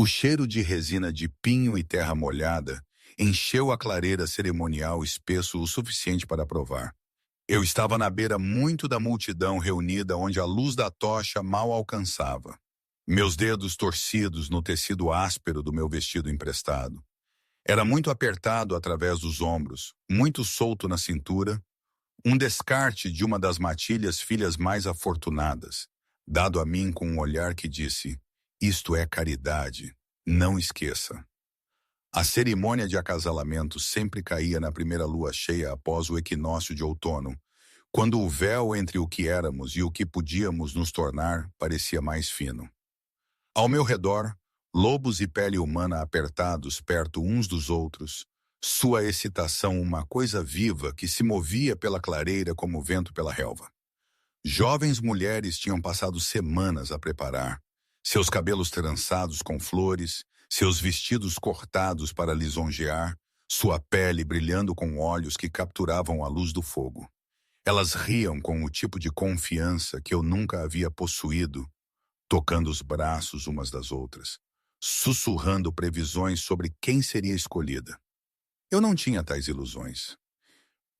O cheiro de resina de pinho e terra molhada encheu a clareira cerimonial espesso o suficiente para provar. Eu estava na beira muito da multidão reunida onde a luz da tocha mal alcançava. Meus dedos torcidos no tecido áspero do meu vestido emprestado. Era muito apertado através dos ombros, muito solto na cintura, um descarte de uma das matilhas filhas mais afortunadas, dado a mim com um olhar que disse: isto é caridade, não esqueça. A cerimônia de acasalamento sempre caía na primeira lua cheia após o equinócio de outono, quando o véu entre o que éramos e o que podíamos nos tornar parecia mais fino. Ao meu redor, lobos e pele humana apertados perto uns dos outros, sua excitação uma coisa viva que se movia pela clareira como vento pela relva. Jovens mulheres tinham passado semanas a preparar, seus cabelos trançados com flores, seus vestidos cortados para lisonjear, sua pele brilhando com olhos que capturavam a luz do fogo. Elas riam com o tipo de confiança que eu nunca havia possuído, tocando os braços umas das outras, sussurrando previsões sobre quem seria escolhida. Eu não tinha tais ilusões.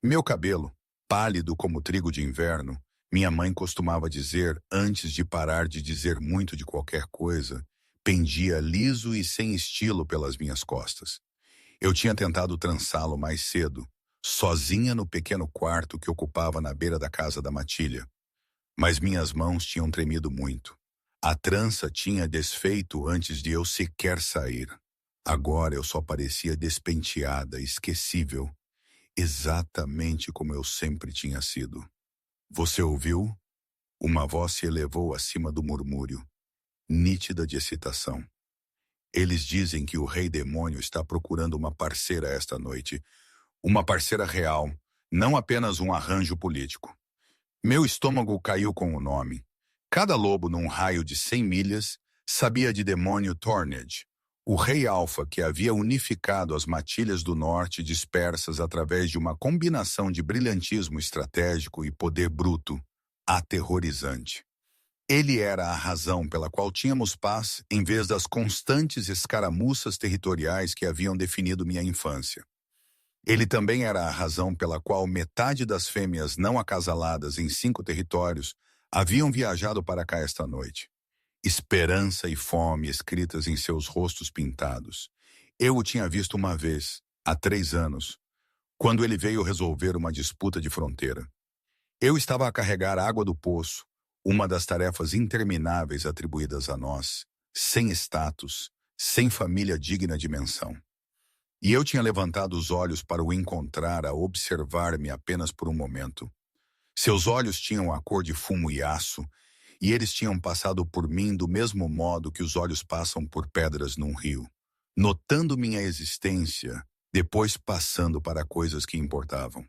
Meu cabelo, pálido como trigo de inverno, minha mãe costumava dizer antes de parar de dizer muito de qualquer coisa, pendia liso e sem estilo pelas minhas costas. Eu tinha tentado trançá-lo mais cedo, sozinha no pequeno quarto que ocupava na beira da casa da matilha. Mas minhas mãos tinham tremido muito. A trança tinha desfeito antes de eu sequer sair. Agora eu só parecia despenteada, esquecível, exatamente como eu sempre tinha sido. Você ouviu? Uma voz se elevou acima do murmúrio, nítida de excitação. Eles dizem que o rei demônio está procurando uma parceira esta noite. Uma parceira real, não apenas um arranjo político. Meu estômago caiu com o nome. Cada lobo num raio de 100 milhas sabia de demônio Torned, o rei alfa que havia unificado as matilhas do norte dispersas através de uma combinação de brilhantismo estratégico e poder bruto, aterrorizante. Ele era a razão pela qual tínhamos paz em vez das constantes escaramuças territoriais que haviam definido minha infância. Ele também era a razão pela qual metade das fêmeas não acasaladas em 5 territórios haviam viajado para cá esta noite. Esperança e fome escritas em seus rostos pintados. Eu o tinha visto uma vez, há 3 anos, quando ele veio resolver uma disputa de fronteira. Eu estava a carregar água do poço, uma das tarefas intermináveis atribuídas a nós, sem status, sem família digna de menção. E eu tinha levantado os olhos para o encontrar a observar-me apenas por um momento. Seus olhos tinham a cor de fumo e aço, e eles tinham passado por mim do mesmo modo que os olhos passam por pedras num rio, notando minha existência, depois passando para coisas que importavam.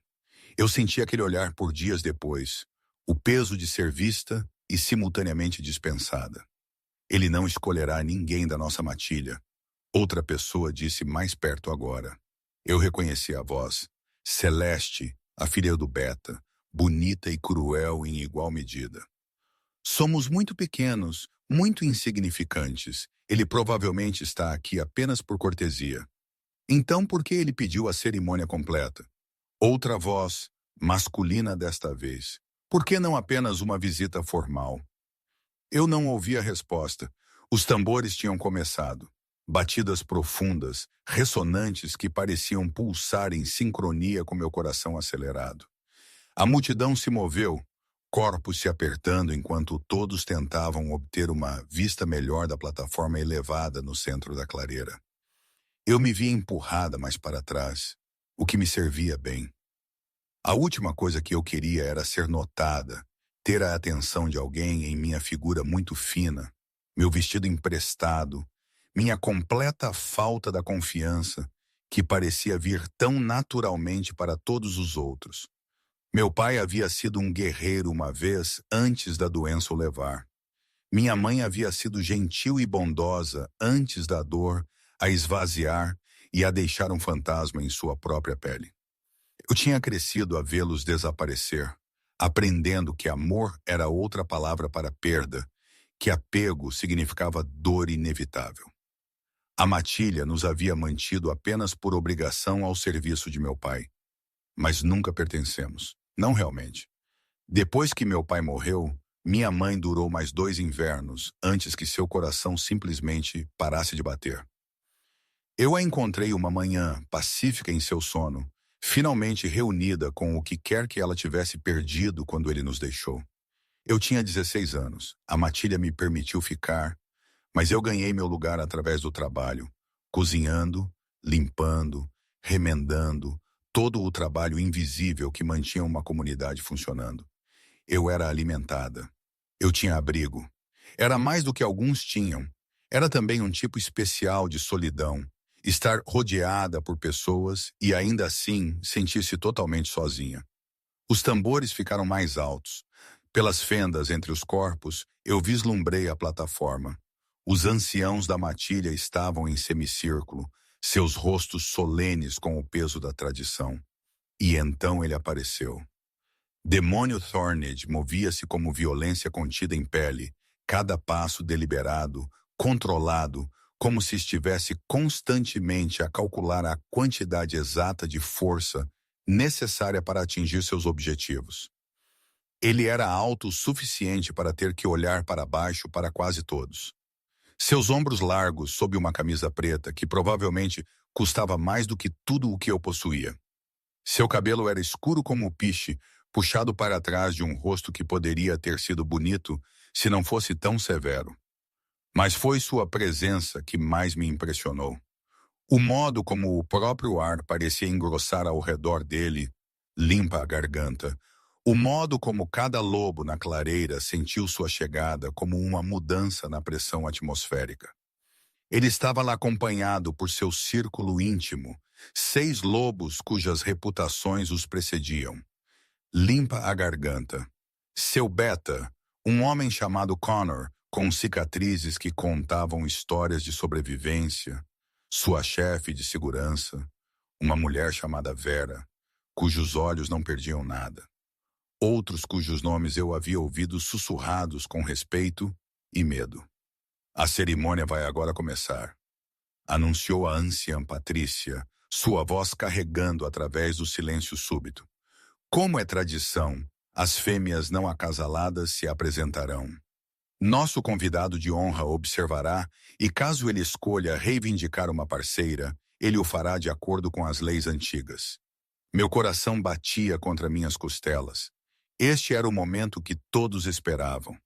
Eu senti aquele olhar por dias depois, o peso de ser vista e simultaneamente dispensada. Ele não escolherá ninguém da nossa matilha. Outra pessoa disse mais perto agora. Eu reconheci a voz. Celeste, a filha do Beta, bonita e cruel em igual medida. Somos muito pequenos, muito insignificantes. Ele provavelmente está aqui apenas por cortesia. Então por que ele pediu a cerimônia completa? Outra voz, masculina desta vez. Por que não apenas uma visita formal? Eu não ouvi a resposta. Os tambores tinham começado. Batidas profundas, ressonantes que pareciam pulsar em sincronia com meu coração acelerado. A multidão se moveu, corpos se apertando enquanto todos tentavam obter uma vista melhor da plataforma elevada no centro da clareira. Eu me vi empurrada mais para trás, o que me servia bem. A última coisa que eu queria era ser notada, ter a atenção de alguém em minha figura muito fina, meu vestido emprestado, minha completa falta da confiança, que parecia vir tão naturalmente para todos os outros. Meu pai havia sido um guerreiro uma vez antes da doença o levar. Minha mãe havia sido gentil e bondosa antes da dor a esvaziar e a deixar um fantasma em sua própria pele. Eu tinha crescido a vê-los desaparecer, aprendendo que amor era outra palavra para perda, que apego significava dor inevitável. A matilha nos havia mantido apenas por obrigação ao serviço de meu pai. Mas nunca pertencemos. Não realmente. Depois que meu pai morreu, minha mãe durou mais 2 invernos antes que seu coração simplesmente parasse de bater. Eu a encontrei uma manhã, pacífica em seu sono, finalmente reunida com o que quer que ela tivesse perdido quando ele nos deixou. Eu tinha 16 anos. A matilha me permitiu ficar, mas eu ganhei meu lugar através do trabalho, cozinhando, limpando, remendando, todo o trabalho invisível que mantinha uma comunidade funcionando. Eu era alimentada. Eu tinha abrigo. Era mais do que alguns tinham. Era também um tipo especial de solidão. Estar rodeada por pessoas e ainda assim sentir-se totalmente sozinha. Os tambores ficaram mais altos. Pelas fendas entre os corpos, eu vislumbrei a plataforma. Os anciãos da matilha estavam em semicírculo, seus rostos solenes com o peso da tradição. E então ele apareceu. Demônio Thorned movia-se como violência contida em pele, cada passo deliberado, controlado, como se estivesse constantemente a calcular a quantidade exata de força necessária para atingir seus objetivos. Ele era alto o suficiente para ter que olhar para baixo para quase todos. Seus ombros largos sob uma camisa preta que provavelmente custava mais do que tudo o que eu possuía. Seu cabelo era escuro como o piche, puxado para trás de um rosto que poderia ter sido bonito se não fosse tão severo. Mas foi sua presença que mais me impressionou. O modo como o próprio ar parecia engrossar ao redor dele, limpa a garganta. O modo como cada lobo na clareira sentiu sua chegada como uma mudança na pressão atmosférica. Ele estava lá acompanhado por seu círculo íntimo, 6 lobos cujas reputações os precediam. Limpa a garganta. Seu beta, um homem chamado Connor, com cicatrizes que contavam histórias de sobrevivência. Sua chefe de segurança, uma mulher chamada Vera, cujos olhos não perdiam nada. Outros cujos nomes eu havia ouvido sussurrados com respeito e medo. A cerimônia vai agora começar, anunciou a anciã Patrícia, sua voz carregando através do silêncio súbito. Como é tradição, as fêmeas não acasaladas se apresentarão. Nosso convidado de honra observará e, caso ele escolha reivindicar uma parceira, ele o fará de acordo com as leis antigas. Meu coração batia contra minhas costelas. Este era o momento que todos esperavam.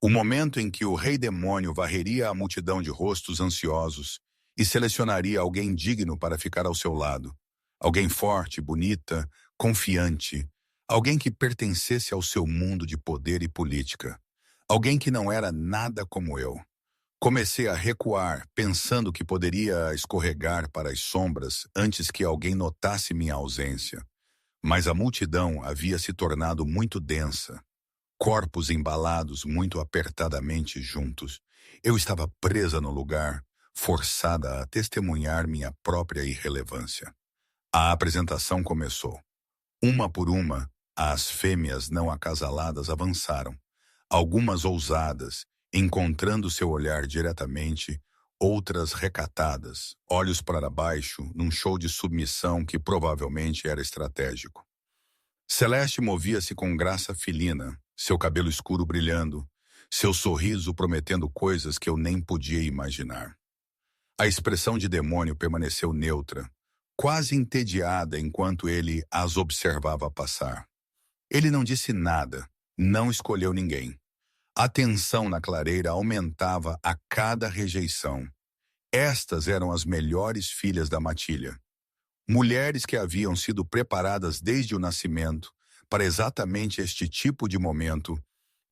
O momento em que o rei demônio varreria a multidão de rostos ansiosos e selecionaria alguém digno para ficar ao seu lado. Alguém forte, bonita, confiante. Alguém que pertencesse ao seu mundo de poder e política. Alguém que não era nada como eu. Comecei a recuar, pensando que poderia escorregar para as sombras antes que alguém notasse minha ausência. Mas a multidão havia se tornado muito densa. Corpos embalados muito apertadamente juntos. Eu estava presa no lugar, forçada a testemunhar minha própria irrelevância. A apresentação começou. Uma por uma, as fêmeas não acasaladas avançaram. Algumas ousadas, encontrando seu olhar diretamente, outras recatadas, olhos para baixo, num show de submissão que provavelmente era estratégico. Celeste movia-se com graça felina, seu cabelo escuro brilhando, seu sorriso prometendo coisas que eu nem podia imaginar. A expressão de demônio permaneceu neutra, quase entediada enquanto ele as observava passar. Ele não disse nada, não escolheu ninguém. A tensão na clareira aumentava a cada rejeição. Estas eram as melhores filhas da matilha. Mulheres que haviam sido preparadas desde o nascimento para exatamente este tipo de momento,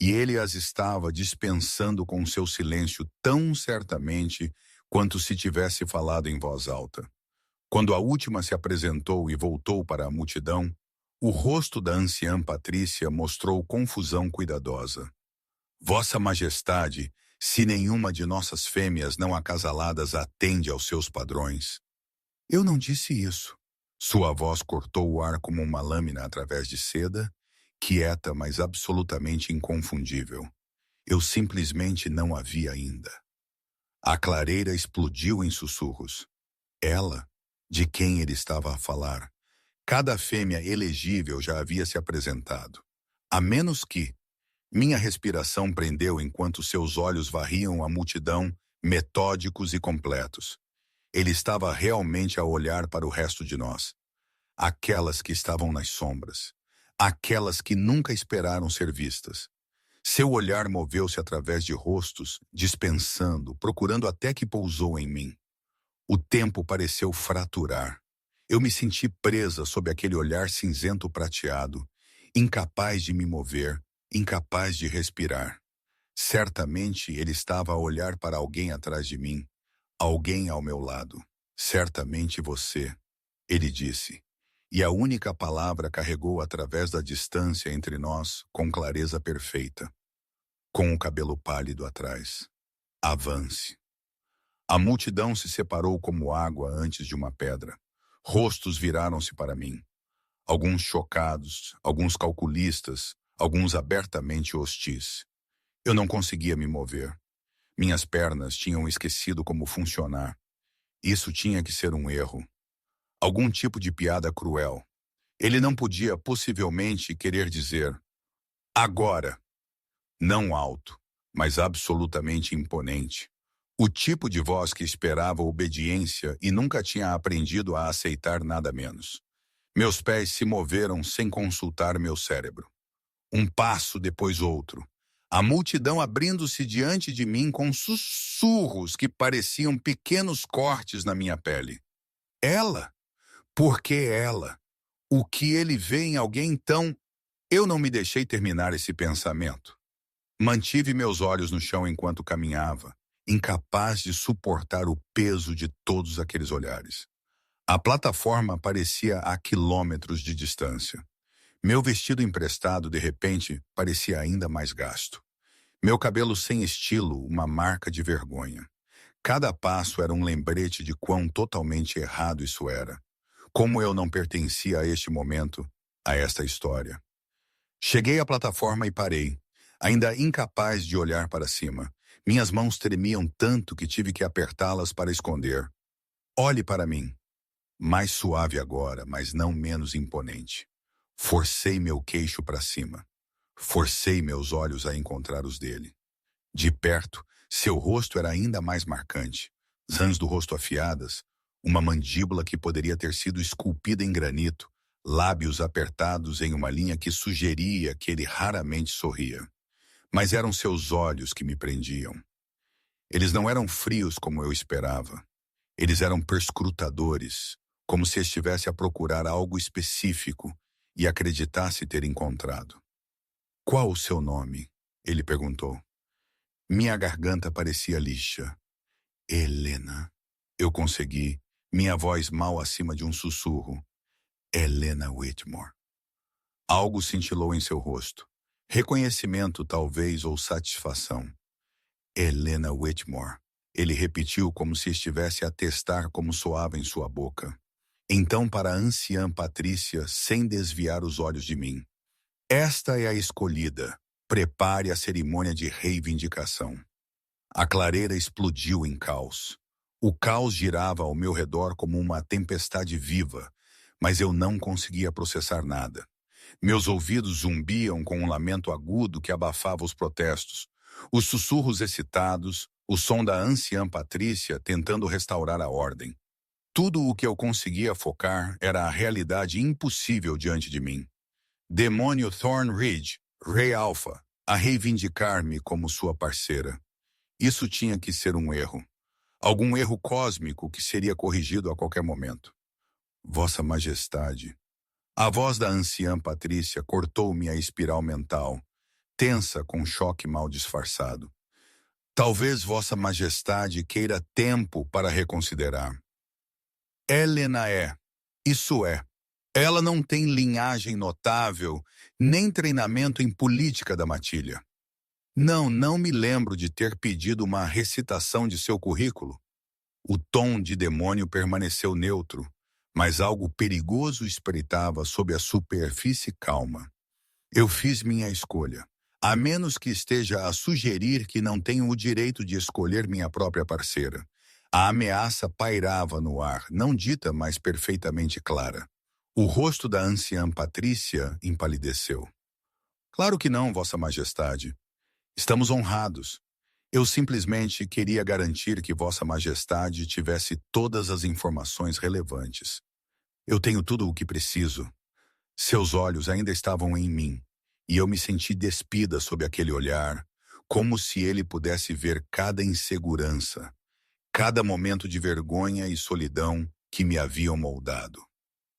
e ele as estava dispensando com seu silêncio tão certamente quanto se tivesse falado em voz alta. Quando a última se apresentou e voltou para a multidão, o rosto da anciã Patrícia mostrou confusão cuidadosa. Vossa Majestade, se nenhuma de nossas fêmeas não acasaladas atende aos seus padrões. Eu não disse isso. Sua voz cortou o ar como uma lâmina através de seda, quieta, mas absolutamente inconfundível. Eu simplesmente não a vi ainda. A clareira explodiu em sussurros. Ela, de quem ele estava a falar. Cada fêmea elegível já havia se apresentado. A menos que minha respiração prendeu enquanto seus olhos varriam a multidão, metódicos e completos. Ele estava realmente a olhar para o resto de nós. Aquelas que estavam nas sombras. Aquelas que nunca esperaram ser vistas. Seu olhar moveu-se através de rostos, dispensando, procurando até que pousou em mim. O tempo pareceu fraturar. Eu me senti presa sob aquele olhar cinzento prateado, incapaz de me mover, incapaz de respirar. Certamente ele estava a olhar para alguém atrás de mim, alguém ao meu lado. Certamente você, ele disse. E a única palavra carregou através da distância entre nós com clareza perfeita. Com o cabelo pálido atrás. Avance. A multidão se separou como água antes de uma pedra. Rostos viraram-se para mim. Alguns chocados, alguns calculistas, alguns abertamente hostis. Eu não conseguia me mover. Minhas pernas tinham esquecido como funcionar. Isso tinha que ser um erro. Algum tipo de piada cruel. Ele não podia possivelmente querer dizer agora. Não alto, mas absolutamente imponente. O tipo de voz que esperava obediência e nunca tinha aprendido a aceitar nada menos. Meus pés se moveram sem consultar meu cérebro. Um passo depois outro. A multidão abrindo-se diante de mim com sussurros que pareciam pequenos cortes na minha pele. Ela? Por que ela? O que ele vê em alguém tão... Eu não me deixei terminar esse pensamento. Mantive meus olhos no chão enquanto caminhava, incapaz de suportar o peso de todos aqueles olhares. A plataforma parecia a quilômetros de distância. Meu vestido emprestado, de repente, parecia ainda mais gasto. Meu cabelo sem estilo, uma marca de vergonha. Cada passo era um lembrete de quão totalmente errado isso era. Como eu não pertencia a este momento, a esta história. Cheguei à plataforma e parei, ainda incapaz de olhar para cima. Minhas mãos tremiam tanto que tive que apertá-las para esconder. Olhe para mim. Mais suave agora, mas não menos imponente. Forcei meu queixo para cima. Forcei meus olhos a encontrar os dele. De perto, seu rosto era ainda mais marcante. Rãs do rosto afiadas, uma mandíbula que poderia ter sido esculpida em granito, lábios apertados em uma linha que sugeria que ele raramente sorria. Mas eram seus olhos que me prendiam. Eles não eram frios como eu esperava. Eles eram perscrutadores, como se estivesse a procurar algo específico e acreditasse ter encontrado. Qual o seu nome? Ele perguntou. Minha garganta parecia lixa. Helena. Eu consegui, minha voz mal acima de um sussurro. Helena Whitmore. Algo cintilou em seu rosto. Reconhecimento, talvez, ou satisfação. Helena Whitmore. Ele repetiu como se estivesse a testar como soava em sua boca. Então, para a anciã Patrícia, sem desviar os olhos de mim. Esta é a escolhida. Prepare a cerimônia de reivindicação. A clareira explodiu em caos. O caos girava ao meu redor como uma tempestade viva, mas eu não conseguia processar nada. Meus ouvidos zumbiam com um lamento agudo que abafava os protestos, os sussurros excitados, o som da anciã Patrícia tentando restaurar a ordem. Tudo o que eu conseguia focar era a realidade impossível diante de mim. Demônio Thornridge, Rei Alpha, a reivindicar-me como sua parceira. Isso tinha que ser um erro. Algum erro cósmico que seria corrigido a qualquer momento. Vossa Majestade. A voz da anciã Patrícia cortou-me a espiral mental, tensa com um choque mal disfarçado. Talvez Vossa Majestade queira tempo para reconsiderar. Helena é. Isso é. Ela não tem linhagem notável, nem treinamento em política da matilha. Não me lembro de ter pedido uma recitação de seu currículo. O tom de demônio permaneceu neutro, mas algo perigoso espreitava sob a superfície calma. Eu fiz minha escolha. A menos que esteja a sugerir que não tenho o direito de escolher minha própria parceira. A ameaça pairava no ar, não dita, mas perfeitamente clara. O rosto da anciã Patrícia empalideceu. Claro que não, Vossa Majestade. Estamos honrados. Eu simplesmente queria garantir que Vossa Majestade tivesse todas as informações relevantes. Eu tenho tudo o que preciso. Seus olhos ainda estavam em mim, e eu me senti despida sob aquele olhar, como se ele pudesse ver cada insegurança, cada momento de vergonha e solidão que me haviam moldado.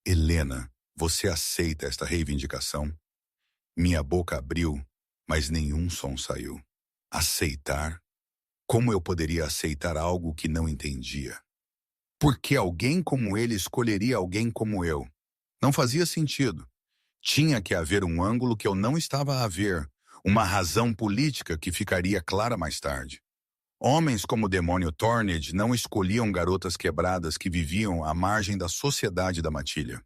Helena, você aceita esta reivindicação? Minha boca abriu, mas nenhum som saiu. Aceitar? Como eu poderia aceitar algo que não entendia? Por que alguém como ele escolheria alguém como eu? Não fazia sentido. Tinha que haver um ângulo que eu não estava a ver, uma razão política que ficaria clara mais tarde. Homens como o demônio Torned não escolhiam garotas quebradas que viviam à margem da sociedade da matilha.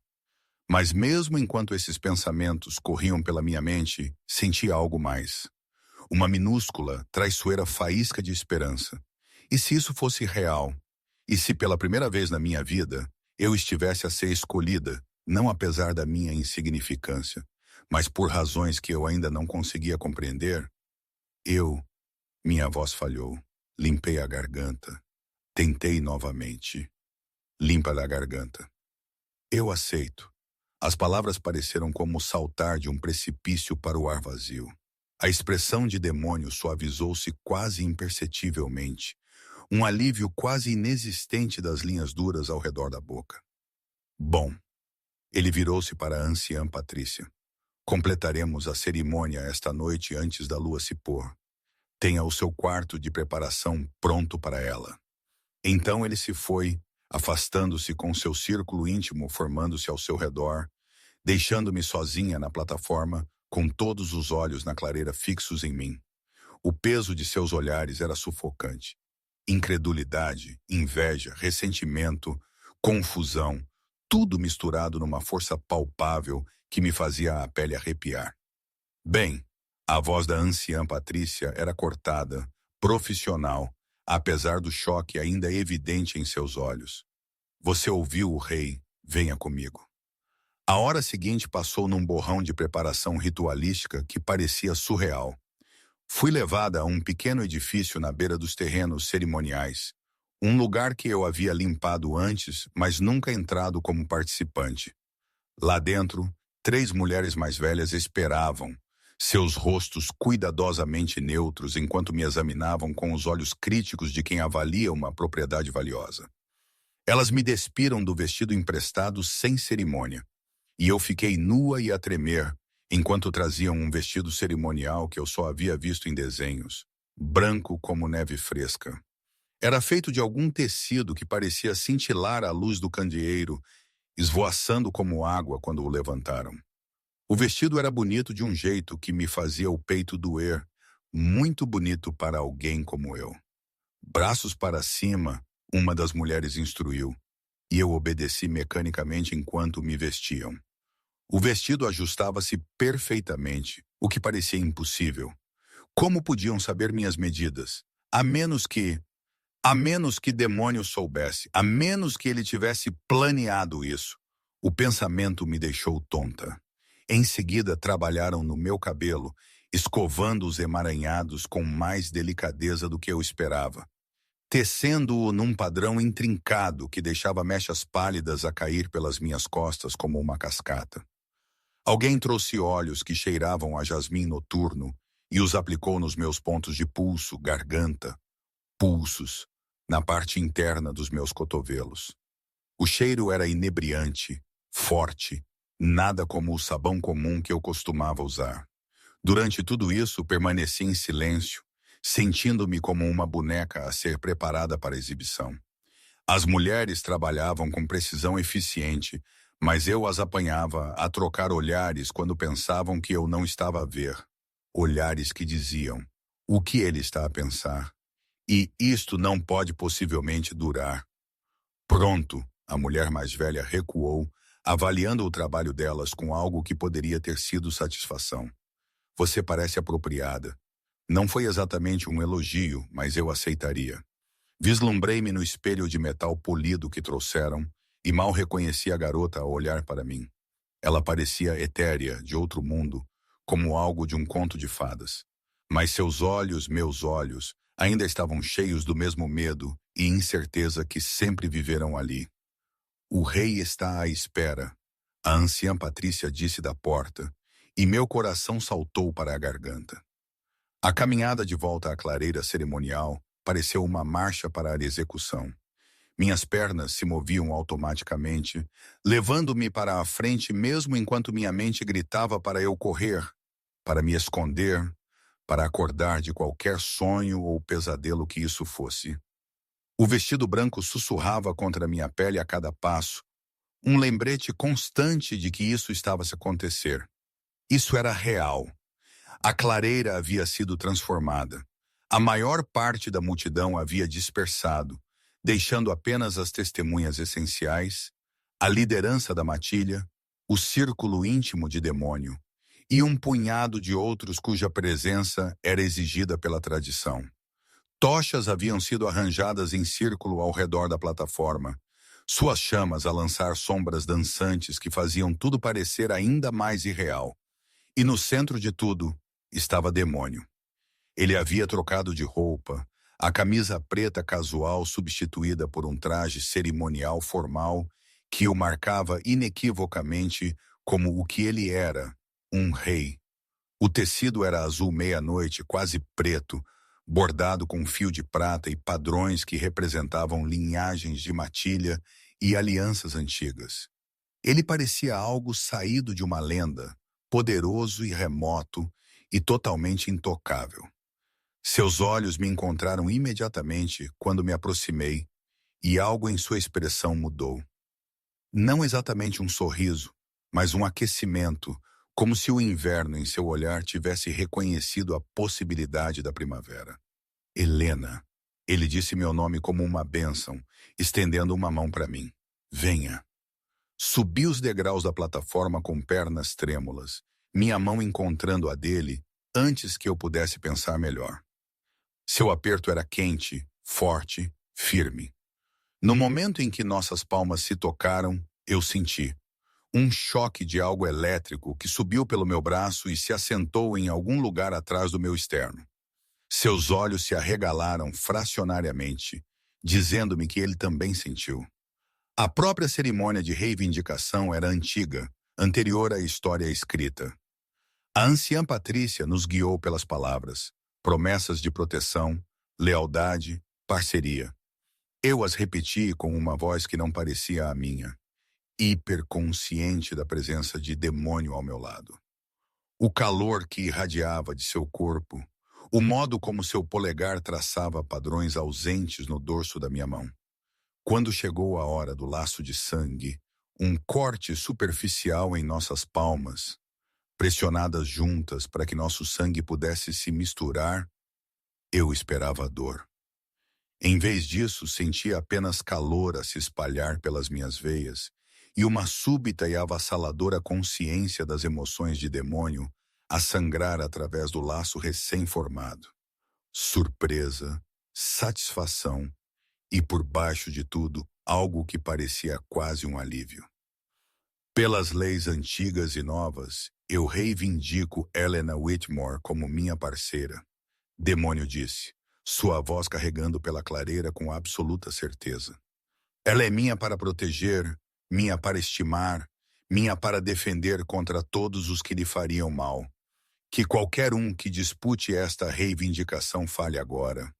Mas mesmo enquanto esses pensamentos corriam pela minha mente, sentia algo mais. Uma minúscula, traiçoeira faísca de esperança. E se isso fosse real? E se pela primeira vez na minha vida, eu estivesse a ser escolhida, não apesar da minha insignificância, mas por razões que eu ainda não conseguia compreender? Minha voz falhou. Limpei a garganta. Tentei novamente. Limpa a garganta. Eu aceito. As palavras pareceram como saltar de um precipício para o ar vazio. A expressão de demônio suavizou-se quase imperceptivelmente, um alívio quase inexistente das linhas duras ao redor da boca. Bom, ele virou-se para a anciã Patrícia. Completaremos a cerimônia esta noite antes da lua se pôr. Tenha o seu quarto de preparação pronto para ela. Então ele se foi, afastando-se com seu círculo íntimo formando-se ao seu redor, deixando-me sozinha na plataforma, com todos os olhos na clareira fixos em mim. O peso de seus olhares era sufocante. Incredulidade, inveja, ressentimento, confusão, tudo misturado numa força palpável que me fazia a pele arrepiar. Bem, a voz da anciã Patrícia era cortada, profissional, apesar do choque ainda evidente em seus olhos. Você ouviu o rei, venha comigo. A hora seguinte passou num borrão de preparação ritualística que parecia surreal. Fui levada a um pequeno edifício na beira dos terrenos cerimoniais, um lugar que eu havia limpado antes, mas nunca entrado como participante. Lá dentro, 3 mulheres mais velhas esperavam, seus rostos cuidadosamente neutros enquanto me examinavam com os olhos críticos de quem avalia uma propriedade valiosa. Elas me despiram do vestido emprestado sem cerimônia, e eu fiquei nua e a tremer, enquanto traziam um vestido cerimonial que eu só havia visto em desenhos, branco como neve fresca. Era feito de algum tecido que parecia cintilar à luz do candeeiro, esvoaçando como água quando o levantaram. O vestido era bonito de um jeito que me fazia o peito doer, muito bonito para alguém como eu. Braços para cima, uma das mulheres instruiu, e eu obedeci mecanicamente enquanto me vestiam. O vestido ajustava-se perfeitamente, o que parecia impossível. Como podiam saber minhas medidas? A menos que demônio soubesse, a menos que ele tivesse planeado isso. O pensamento me deixou tonta. Em seguida, trabalharam no meu cabelo, escovando os emaranhados com mais delicadeza do que eu esperava, tecendo-o num padrão intrincado que deixava mechas pálidas a cair pelas minhas costas como uma cascata. Alguém trouxe óleos que cheiravam a jasmim noturno e os aplicou nos meus pontos de pulso, garganta, pulsos, na parte interna dos meus cotovelos. O cheiro era inebriante, forte, nada como o sabão comum que eu costumava usar. Durante tudo isso, permaneci em silêncio, sentindo-me como uma boneca a ser preparada para a exibição. As mulheres trabalhavam com precisão eficiente, mas eu as apanhava a trocar olhares quando pensavam que eu não estava a ver. Olhares que diziam, o que ele está a pensar? E isto não pode possivelmente durar. Pronto, a mulher mais velha recuou, avaliando o trabalho delas com algo que poderia ter sido satisfação. Você parece apropriada. Não foi exatamente um elogio, mas eu aceitaria. Vislumbrei-me no espelho de metal polido que trouxeram e mal reconheci a garota ao olhar para mim. Ela parecia etérea, de outro mundo, como algo de um conto de fadas. Mas seus olhos, meus olhos, ainda estavam cheios do mesmo medo e incerteza que sempre viveram ali. O rei está à espera, a anciã Patrícia disse da porta, e meu coração saltou para a garganta. A caminhada de volta à clareira cerimonial pareceu uma marcha para a execução. Minhas pernas se moviam automaticamente, levando-me para a frente mesmo enquanto minha mente gritava para eu correr, para me esconder, para acordar de qualquer sonho ou pesadelo que isso fosse. O vestido branco sussurrava contra minha pele a cada passo, um lembrete constante de que isso estava a acontecer. Isso era real. A clareira havia sido transformada. A maior parte da multidão havia dispersado, deixando apenas as testemunhas essenciais, a liderança da matilha, o círculo íntimo de demônio, e um punhado de outros cuja presença era exigida pela tradição. Tochas haviam sido arranjadas em círculo ao redor da plataforma, suas chamas a lançar sombras dançantes que faziam tudo parecer ainda mais irreal. E no centro de tudo estava demônio. Ele havia trocado de roupa, a camisa preta casual substituída por um traje cerimonial formal que o marcava inequivocamente como o que ele era, um rei. O tecido era azul meia-noite, quase preto, bordado com fio de prata e padrões que representavam linhagens de matilha e alianças antigas. Ele parecia algo saído de uma lenda, poderoso e remoto e totalmente intocável. Seus olhos me encontraram imediatamente quando me aproximei e algo em sua expressão mudou. Não exatamente um sorriso, mas um aquecimento, como se o inverno em seu olhar tivesse reconhecido a possibilidade da primavera. Helena. Ele disse meu nome como uma bênção, estendendo uma mão para mim. Venha. Subi os degraus da plataforma com pernas trêmulas, minha mão encontrando a dele antes que eu pudesse pensar melhor. Seu aperto era quente, forte, firme. No momento em que nossas palmas se tocaram, eu senti um choque de algo elétrico que subiu pelo meu braço e se assentou em algum lugar atrás do meu externo. Seus olhos se arregalaram fracionariamente, dizendo-me que ele também sentiu. A própria cerimônia de reivindicação era antiga, anterior à história escrita. A anciã Patrícia nos guiou pelas palavras, promessas de proteção, lealdade, parceria. Eu as repeti com uma voz que não parecia a minha, hiperconsciente da presença de demônio ao meu lado. O calor que irradiava de seu corpo, o modo como seu polegar traçava padrões ausentes no dorso da minha mão. Quando chegou a hora do laço de sangue, um corte superficial em nossas palmas, pressionadas juntas para que nosso sangue pudesse se misturar, eu esperava a dor. Em vez disso, sentia apenas calor a se espalhar pelas minhas veias e uma súbita e avassaladora consciência das emoções de demônio a sangrar através do laço recém-formado. Surpresa, satisfação e, por baixo de tudo, algo que parecia quase um alívio. Pelas leis antigas e novas, eu reivindico Helena Whitmore como minha parceira. Demônio disse, sua voz carregando pela clareira com absoluta certeza. Ela é minha para proteger, minha para estimar, minha para defender contra todos os que lhe fariam mal. Que qualquer um que dispute esta reivindicação fale agora.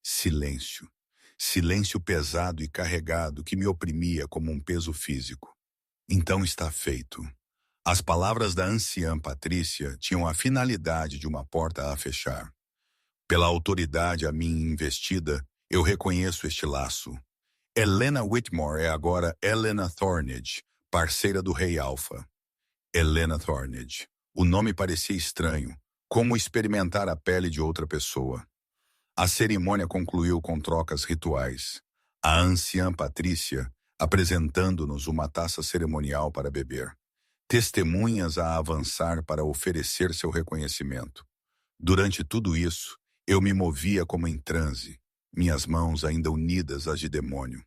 Silêncio. Silêncio pesado e carregado que me oprimia como um peso físico. Então está feito. As palavras da anciã Patrícia tinham a finalidade de uma porta a fechar. Pela autoridade a mim investida, eu reconheço este laço. Helena Whitmore é agora Helena Thornage, parceira do Rei Alpha. Helena Thornage. O nome parecia estranho, como experimentar a pele de outra pessoa. A cerimônia concluiu com trocas rituais. A anciã Patrícia apresentando-nos uma taça cerimonial para beber. testemunhas a avançar para oferecer seu reconhecimento. Durante tudo isso, eu me movia como em transe, minhas mãos ainda unidas às de demônio.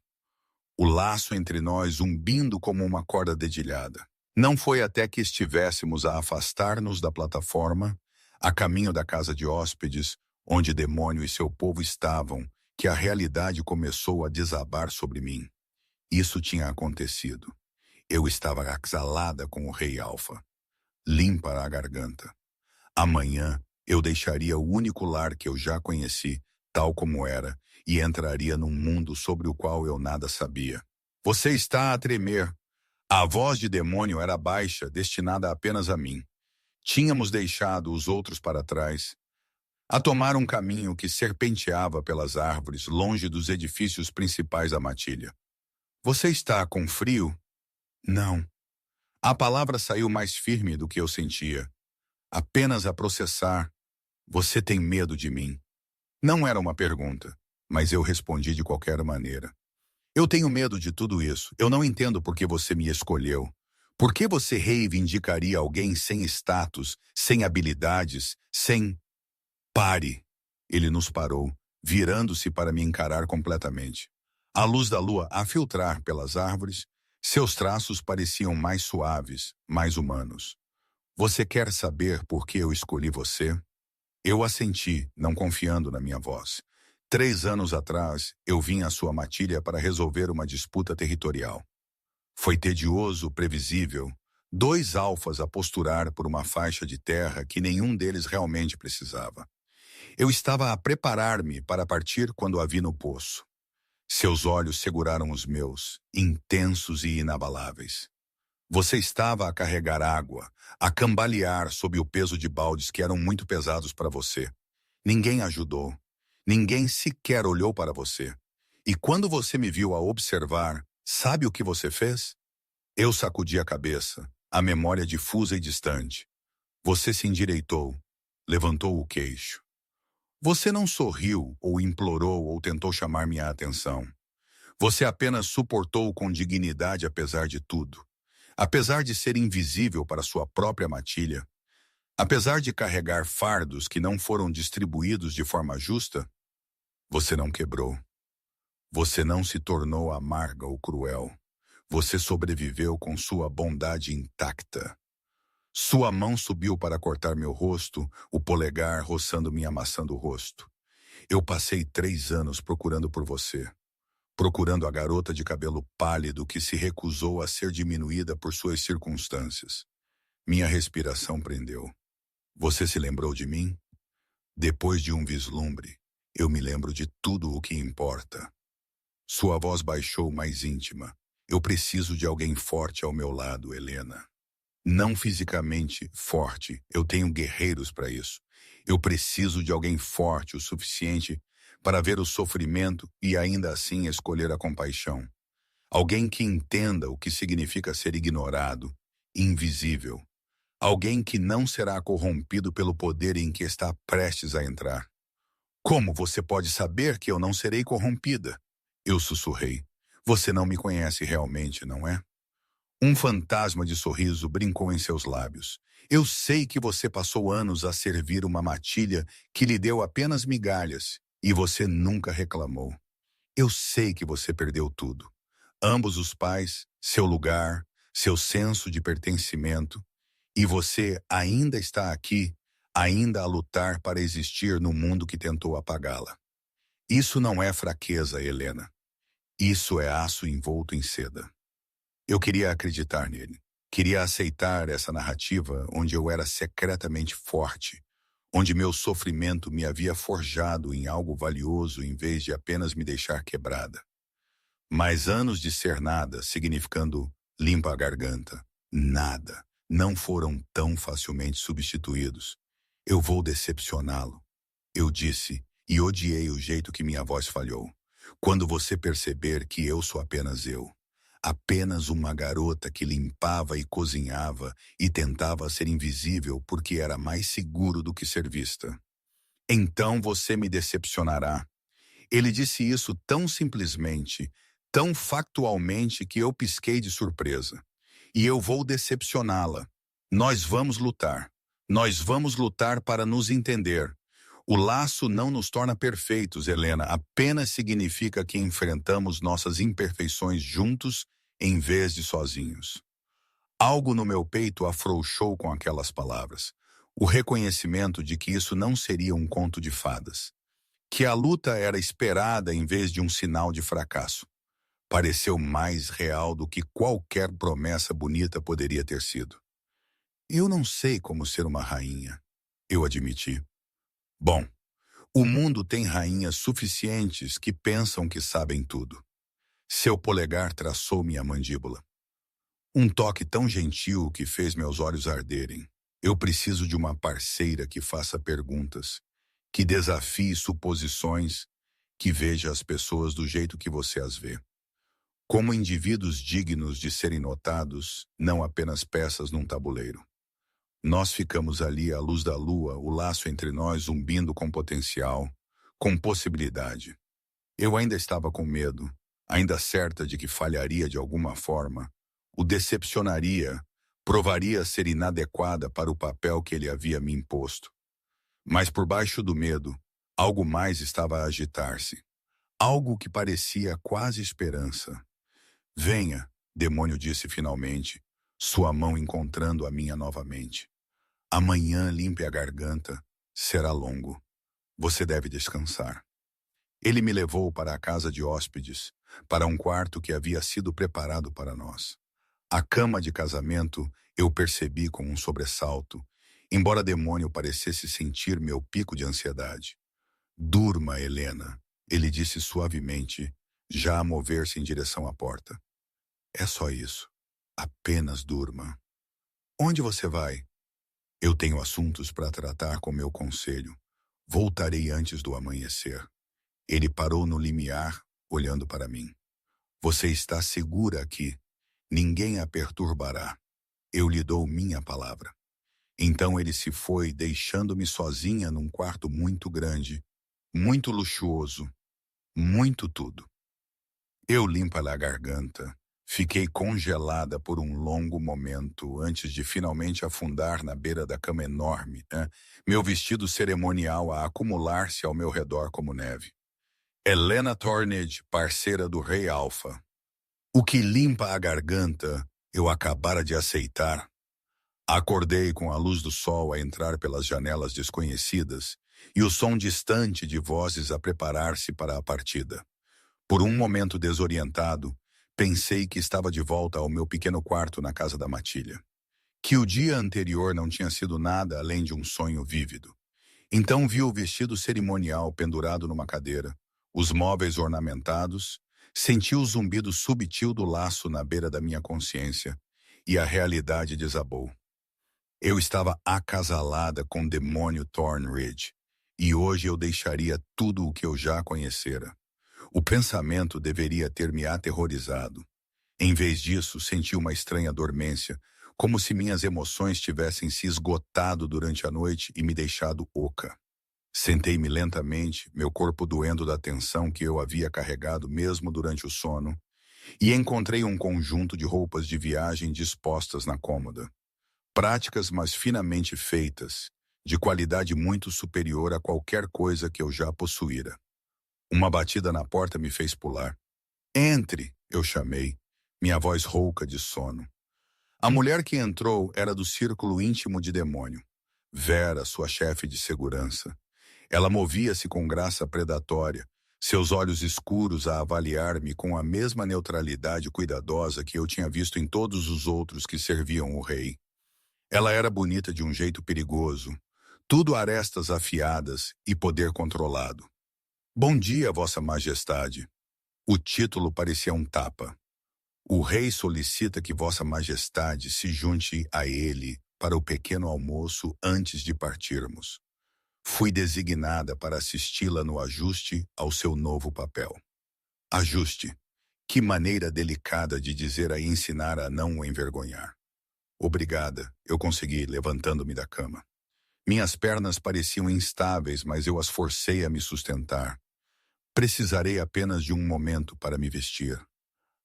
O laço entre nós zumbindo como uma corda dedilhada. Não foi até que estivéssemos a afastar-nos da plataforma, a caminho da casa de hóspedes, onde demônio e seu povo estavam, que a realidade começou a desabar sobre mim. Isso tinha acontecido. Eu estava axalada com o rei Alfa, limpa a garganta. Amanhã eu deixaria o único lar que eu já conheci, tal como era, e entraria num mundo sobre o qual eu nada sabia. Você está a tremer. A voz de demônio era baixa, destinada apenas a mim. Tínhamos deixado os outros para trás, a tomar um caminho que serpenteava pelas árvores, longe dos edifícios principais da matilha. Você está com frio? Não. A palavra saiu mais firme do que eu sentia. Apenas a processar. Você tem medo de mim? Não era uma pergunta, mas eu respondi de qualquer maneira. Eu tenho medo de tudo isso. Eu não entendo por que você me escolheu. Por que você reivindicaria alguém sem status, sem habilidades, sem... Pare! Ele nos parou, virando-se para me encarar completamente. A luz da lua a filtrar pelas árvores, seus traços pareciam mais suaves, mais humanos. Você quer saber por que eu escolhi você? Eu assenti, não confiando na minha voz. 3 anos atrás, eu vim à sua matilha para resolver uma disputa territorial. Foi tedioso, previsível. 2 alfas a posturar por uma faixa de terra que nenhum deles realmente precisava. Eu estava a preparar-me para partir quando a vi no poço. Seus olhos seguraram os meus, intensos e inabaláveis. Você estava a carregar água, a cambalear sob o peso de baldes que eram muito pesados para você. Ninguém ajudou. Ninguém sequer olhou para você. E quando você me viu a observar, sabe o que você fez? Eu sacudi a cabeça, a memória difusa e distante. Você se endireitou, levantou o queixo. Você não sorriu, ou implorou, ou tentou chamar minha atenção. Você apenas suportou com dignidade apesar de tudo. Apesar de ser invisível para sua própria matilha, apesar de carregar fardos que não foram distribuídos de forma justa, você não quebrou. Você não se tornou amarga ou cruel. Você sobreviveu com sua bondade intacta. Sua mão subiu para cortar meu rosto, o polegar roçando minha maçã do rosto. Eu passei 3 anos procurando por você. Procurando a garota de cabelo pálido que se recusou a ser diminuída por suas circunstâncias. Minha respiração prendeu. Você se lembrou de mim? Depois de um vislumbre, eu me lembro de tudo o que importa. Sua voz baixou mais íntima. Eu preciso de alguém forte ao meu lado, Helena. Não fisicamente forte, eu tenho guerreiros para isso. Eu preciso de alguém forte o suficiente para ver o sofrimento e ainda assim escolher a compaixão. Alguém que entenda o que significa ser ignorado, invisível. Alguém que não será corrompido pelo poder em que está prestes a entrar. Como você pode saber que eu não serei corrompida? Eu sussurrei. Você não me conhece realmente, não é? Um fantasma de sorriso brincou em seus lábios. Eu sei que você passou anos a servir uma matilha que lhe deu apenas migalhas, e você nunca reclamou. Eu sei que você perdeu tudo. Ambos os pais, seu lugar, seu senso de pertencimento, e você ainda está aqui, ainda a lutar para existir no mundo que tentou apagá-la. Isso não é fraqueza, Helena. Isso é aço envolto em seda. Eu queria acreditar nele. Queria aceitar essa narrativa onde eu era secretamente forte, onde meu sofrimento me havia forjado em algo valioso em vez de apenas me deixar quebrada. Mas anos de ser nada, significando limpa a garganta, nada, não foram tão facilmente substituídos. Eu vou decepcioná-lo. Eu disse, e odiei o jeito que minha voz falhou. Quando você perceber que eu sou apenas eu. Apenas uma garota que limpava e cozinhava e tentava ser invisível porque era mais seguro do que ser vista. Então você me decepcionará. Ele disse isso tão simplesmente, tão factualmente que eu pisquei de surpresa. e eu vou decepcioná-la. Nós vamos lutar. Nós vamos lutar para nos entender. O laço não nos torna perfeitos, Helena, apenas significa que enfrentamos nossas imperfeições juntos em vez de sozinhos. Algo no meu peito afrouxou com aquelas palavras. O reconhecimento de que isso não seria um conto de fadas. Que a luta era esperada em vez de um sinal de fracasso. Pareceu mais real do que qualquer promessa bonita poderia ter sido. Eu não sei como ser uma rainha, eu admiti. Bom, o mundo tem rainhas suficientes que pensam que sabem tudo. Seu polegar traçou minha mandíbula. Um toque tão gentil que fez meus olhos arderem. Eu preciso de uma parceira que faça perguntas, que desafie suposições, que veja as pessoas do jeito que você as vê. Como indivíduos dignos de serem notados, não apenas peças num tabuleiro. Nós ficamos ali à luz da lua, o laço entre nós zumbindo com potencial, com possibilidade. Eu ainda estava com medo, ainda certa de que falharia de alguma forma, o decepcionaria, provaria ser inadequada para o papel que ele havia me imposto. Mas por baixo do medo, algo mais estava a agitar-se. Algo que parecia quase esperança. Venha, demônio disse finalmente, sua mão encontrando a minha novamente. Amanhã limpe a garganta, será longo. Você deve descansar. Ele me levou para a casa de hóspedes, para um quarto que havia sido preparado para nós. A cama de casamento eu percebi com um sobressalto, embora demônio parecesse sentir meu pico de ansiedade. Durma, Helena, ele disse suavemente, já a mover-se em direção à porta. É só isso. Apenas durma. Onde você vai? Eu tenho assuntos para tratar com meu conselho. Voltarei antes do amanhecer. Ele parou no limiar, olhando para mim. Você está segura aqui. Ninguém a perturbará. Eu lhe dou minha palavra. Então ele se foi, deixando-me sozinha num quarto muito grande, muito luxuoso, muito tudo. Eu limpa-lhe a garganta. Fiquei congelada por um longo momento antes de finalmente afundar na beira da cama enorme, meu vestido cerimonial a acumular-se ao meu redor como neve. Helena Tornage, parceira do Rei Alfa. O que limpa a garganta, eu acabara de aceitar. Acordei com a luz do sol a entrar pelas janelas desconhecidas e o som distante de vozes a preparar-se para a partida. Por um momento desorientado, pensei que estava de volta ao meu pequeno quarto na casa da matilha. Que o dia anterior não tinha sido nada além de um sonho vívido. Então vi o vestido cerimonial pendurado numa cadeira, os móveis ornamentados, senti o zumbido subtil do laço na beira da minha consciência, e a realidade desabou. Eu estava acasalada com o demônio Thornridge, e hoje eu deixaria tudo o que eu já conhecera. O pensamento deveria ter me aterrorizado. Em vez disso, senti uma estranha dormência, como se minhas emoções tivessem se esgotado durante a noite e me deixado oca. Sentei-me lentamente, meu corpo doendo da tensão que eu havia carregado mesmo durante o sono, e encontrei um conjunto de roupas de viagem dispostas na cômoda. Práticas, mas finamente feitas, de qualidade muito superior a qualquer coisa que eu já possuíra. Uma batida na porta me fez pular. Entre, eu chamei, minha voz rouca de sono. A mulher que entrou era do círculo íntimo de demônio. Vera, sua chefe de segurança. Ela movia-se com graça predatória, seus olhos escuros a avaliar-me com a mesma neutralidade cuidadosa que eu tinha visto em todos os outros que serviam o rei. Ela era bonita de um jeito perigoso, tudo arestas afiadas e poder controlado. Bom dia, Vossa Majestade. O título parecia um tapa. O rei solicita que Vossa Majestade se junte a ele para o pequeno almoço antes de partirmos. Fui designada para assisti-la no ajuste ao seu novo papel. Ajuste. Que maneira delicada de dizer a ensinar a não o envergonhar. Obrigada, eu consegui, levantando-me da cama. Minhas pernas pareciam instáveis, mas eu as forcei a me sustentar. Precisarei apenas de um momento para me vestir.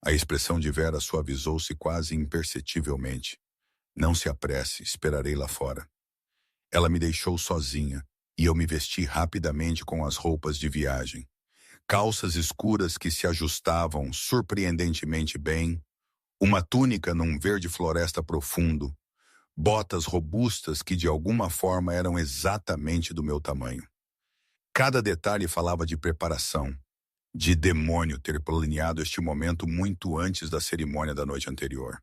A expressão de Vera suavizou-se quase imperceptivelmente. Não se apresse, esperarei lá fora. Ela me deixou sozinha e eu me vesti rapidamente com as roupas de viagem. Calças escuras que se ajustavam surpreendentemente bem, uma túnica num verde floresta profundo, botas robustas que de alguma forma eram exatamente do meu tamanho. Cada detalhe falava de preparação, de demônio ter planeado este momento muito antes da cerimônia da noite anterior.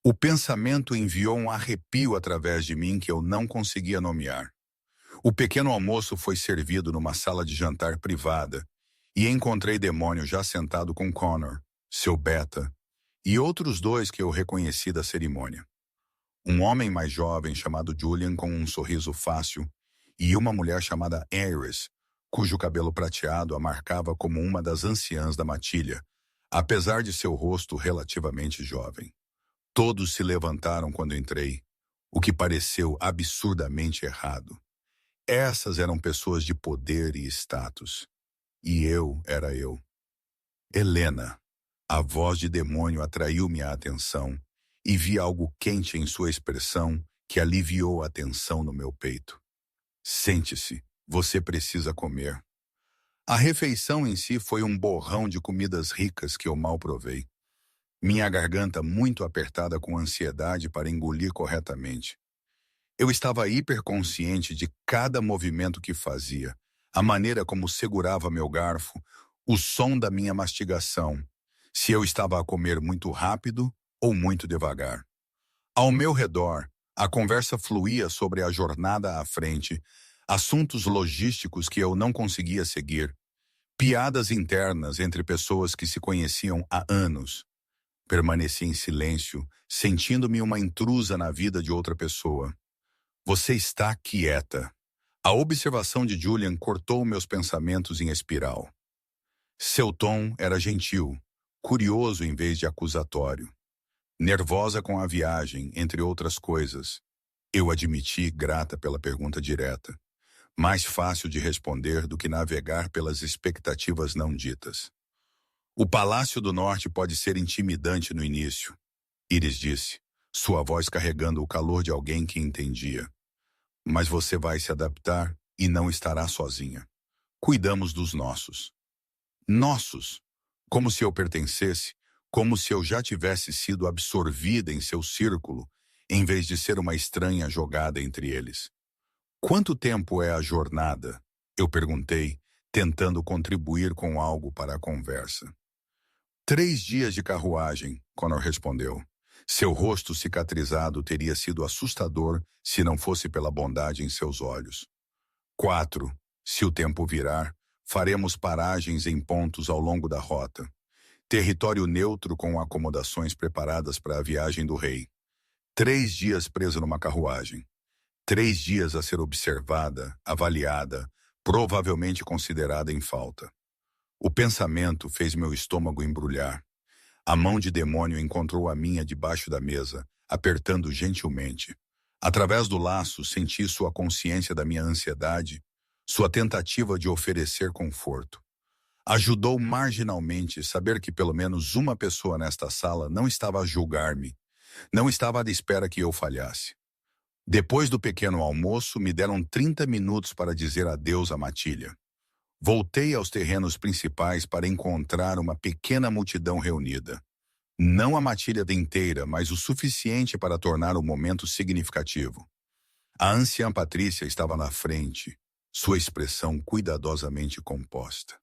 O pensamento enviou um arrepio através de mim que eu não conseguia nomear. O pequeno almoço foi servido numa sala de jantar privada e encontrei Demônio já sentado com Connor, seu beta, e outros dois que eu reconheci da cerimônia. Um homem mais jovem chamado Julian com um sorriso fácil e uma mulher chamada Iris, cujo cabelo prateado a marcava como uma das anciãs da matilha, apesar de seu rosto relativamente jovem. Todos se levantaram quando entrei, o que pareceu absurdamente errado. Essas eram pessoas de poder e status. E eu era eu. Helena, a voz de Demônio atraiu minha atenção e vi algo quente em sua expressão que aliviou a tensão no meu peito. Sente-se, você precisa comer. A refeição em si foi um borrão de comidas ricas que eu mal provei. Minha garganta muito apertada com ansiedade para engolir corretamente. Eu estava hiperconsciente de cada movimento que fazia, a maneira como segurava meu garfo, o som da minha mastigação, se eu estava a comer muito rápido ou muito devagar. Ao meu redor, a conversa fluía sobre a jornada à frente, assuntos logísticos que eu não conseguia seguir, piadas internas entre pessoas que se conheciam há anos. Permaneci em silêncio, sentindo-me uma intrusa na vida de outra pessoa. Você está quieta. A observação de Julian cortou meus pensamentos em espiral. Seu tom era gentil, curioso em vez de acusatório. Nervosa com a viagem, entre outras coisas. Eu admiti, grata pela pergunta direta. Mais fácil de responder do que navegar pelas expectativas não ditas. O Palácio do Norte pode ser intimidante no início, Iris disse, sua voz carregando o calor de alguém que entendia. Mas você vai se adaptar e não estará sozinha. Cuidamos dos nossos. Nossos, como se eu pertencesse, como se eu já tivesse sido absorvida em seu círculo, em vez de ser uma estranha jogada entre eles. Quanto tempo é a jornada? Eu perguntei, tentando contribuir com algo para a conversa. 3 dias de carruagem, Connor respondeu. Seu rosto cicatrizado teria sido assustador se não fosse pela bondade em seus olhos. 4, se o tempo virar, faremos paragens em pontos ao longo da rota. Território neutro com acomodações preparadas para a viagem do rei. 3 dias preso numa carruagem. 3 dias a ser observada, avaliada, provavelmente considerada em falta. O pensamento fez meu estômago embrulhar. A mão de Demônio encontrou a minha debaixo da mesa, apertando gentilmente. Através do laço, senti sua consciência da minha ansiedade, sua tentativa de oferecer conforto. Ajudou marginalmente saber que pelo menos uma pessoa nesta sala não estava a julgar-me, não estava à espera que eu falhasse. Depois do pequeno almoço, me deram 30 minutos para dizer adeus à matilha. Voltei aos terrenos principais para encontrar uma pequena multidão reunida. Não a matilha inteira, mas o suficiente para tornar o momento significativo. A anciã Patrícia estava na frente, sua expressão cuidadosamente composta.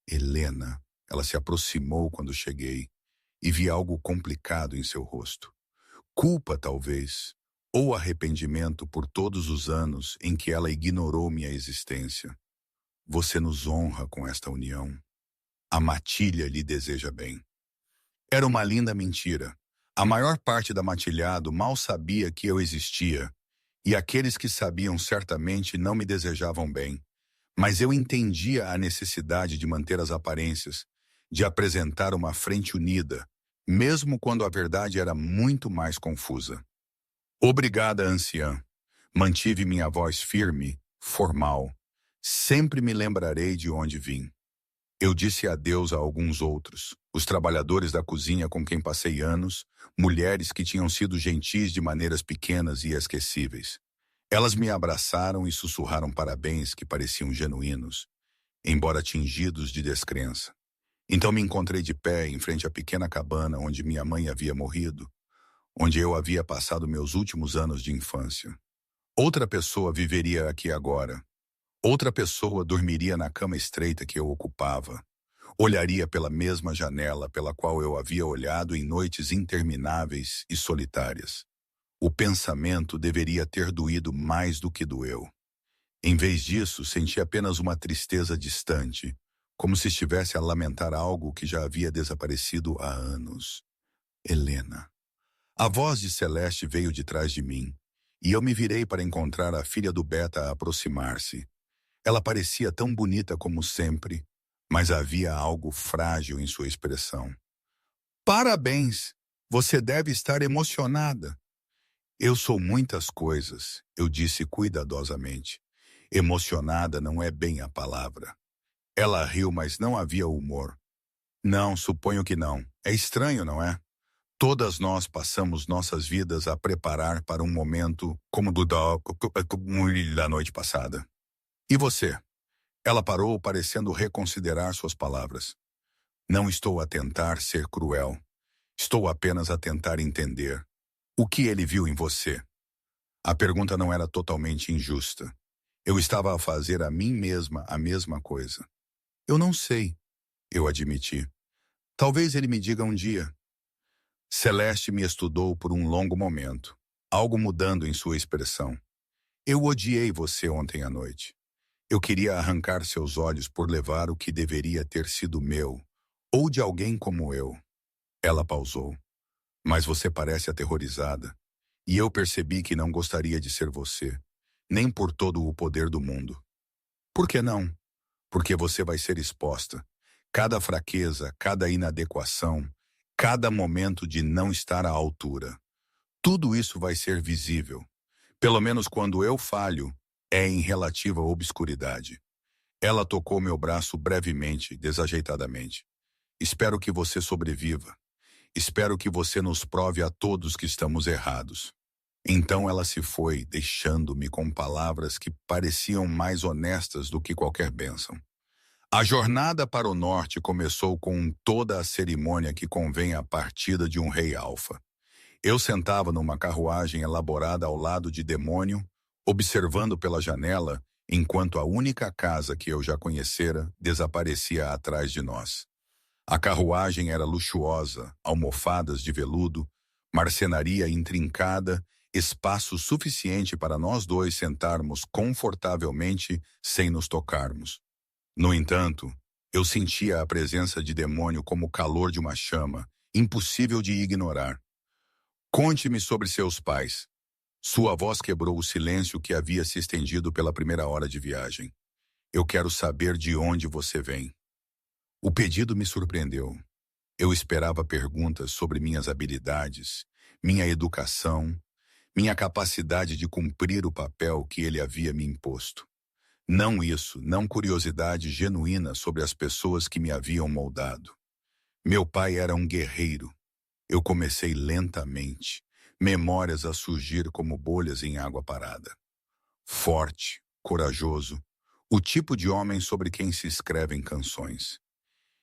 Helena, ela se aproximou quando cheguei e vi algo complicado em seu rosto. Culpa, talvez, ou arrependimento por todos os anos em que ela ignorou minha existência. Você nos honra com esta união. A matilha lhe deseja bem. Era uma linda mentira. A maior parte da matilhado mal sabia que eu existia, e aqueles que sabiam certamente não me desejavam bem. Mas eu entendia a necessidade de manter as aparências, de apresentar uma frente unida, mesmo quando a verdade era muito mais confusa. Obrigada, anciã. Mantive minha voz firme, formal. Sempre me lembrarei de onde vim. Eu disse adeus a alguns outros, os trabalhadores da cozinha com quem passei anos, mulheres que tinham sido gentis de maneiras pequenas e esquecíveis. Elas me abraçaram e sussurraram parabéns que pareciam genuínos, embora tingidos de descrença. Então me encontrei de pé em frente à pequena cabana onde minha mãe havia morrido, onde eu havia passado meus últimos anos de infância. Outra pessoa viveria aqui agora. Outra pessoa dormiria na cama estreita que eu ocupava. Olharia pela mesma janela pela qual eu havia olhado em noites intermináveis e solitárias. O pensamento deveria ter doído mais do que doeu. Em vez disso, senti apenas uma tristeza distante, como se estivesse a lamentar algo que já havia desaparecido há anos. Helena. A voz de Celeste veio de trás de mim, e eu me virei para encontrar a filha do Beta a aproximar-se. Ela parecia tão bonita como sempre, mas havia algo frágil em sua expressão. Parabéns! Você deve estar emocionada. Eu sou muitas coisas, eu disse cuidadosamente. Emocionada não é bem a palavra. Ela riu, mas não havia humor. Não, suponho que não. É estranho, não é? Todas nós passamos nossas vidas a preparar para um momento como o da noite passada. E você? Ela parou, parecendo reconsiderar suas palavras. Não estou a tentar ser cruel. Estou apenas a tentar entender. O que ele viu em você? A pergunta não era totalmente injusta. Eu estava a fazer a mim mesma a mesma coisa. Eu não sei, eu admiti. Talvez ele me diga um dia. Celeste me estudou por um longo momento, algo mudando em sua expressão. Eu odiei você ontem à noite. Eu queria arrancar seus olhos por levar o que deveria ter sido meu, ou de alguém como eu. Ela pausou. Mas você parece aterrorizada. E eu percebi que não gostaria de ser você, nem por todo o poder do mundo. Por que não? Porque você vai ser exposta. Cada fraqueza, cada inadequação, cada momento de não estar à altura. Tudo isso vai ser visível. Pelo menos quando eu falho, é em relativa obscuridade. Ela tocou meu braço brevemente, desajeitadamente. Espero que você sobreviva. Espero que você nos prove a todos que estamos errados. Então ela se foi, deixando-me com palavras que pareciam mais honestas do que qualquer bênção. A jornada para o norte começou com toda a cerimônia que convém à partida de um rei alfa. Eu sentava numa carruagem elaborada ao lado de Demônio, observando pela janela, enquanto a única casa que eu já conhecera desaparecia atrás de nós. A carruagem era luxuosa, almofadas de veludo, marcenaria intrincada, espaço suficiente para nós dois sentarmos confortavelmente sem nos tocarmos. No entanto, eu sentia a presença de Demônio como o calor de uma chama, impossível de ignorar. Conte-me sobre seus pais. Sua voz quebrou o silêncio que havia se estendido pela primeira hora de viagem. Eu quero saber de onde você vem. O pedido me surpreendeu. Eu esperava perguntas sobre minhas habilidades, minha educação, minha capacidade de cumprir o papel que ele havia me imposto. Não isso, não curiosidade genuína sobre as pessoas que me haviam moldado. Meu pai era um guerreiro. Eu comecei lentamente, memórias a surgir como bolhas em água parada. Forte, corajoso, o tipo de homem sobre quem se escrevem canções.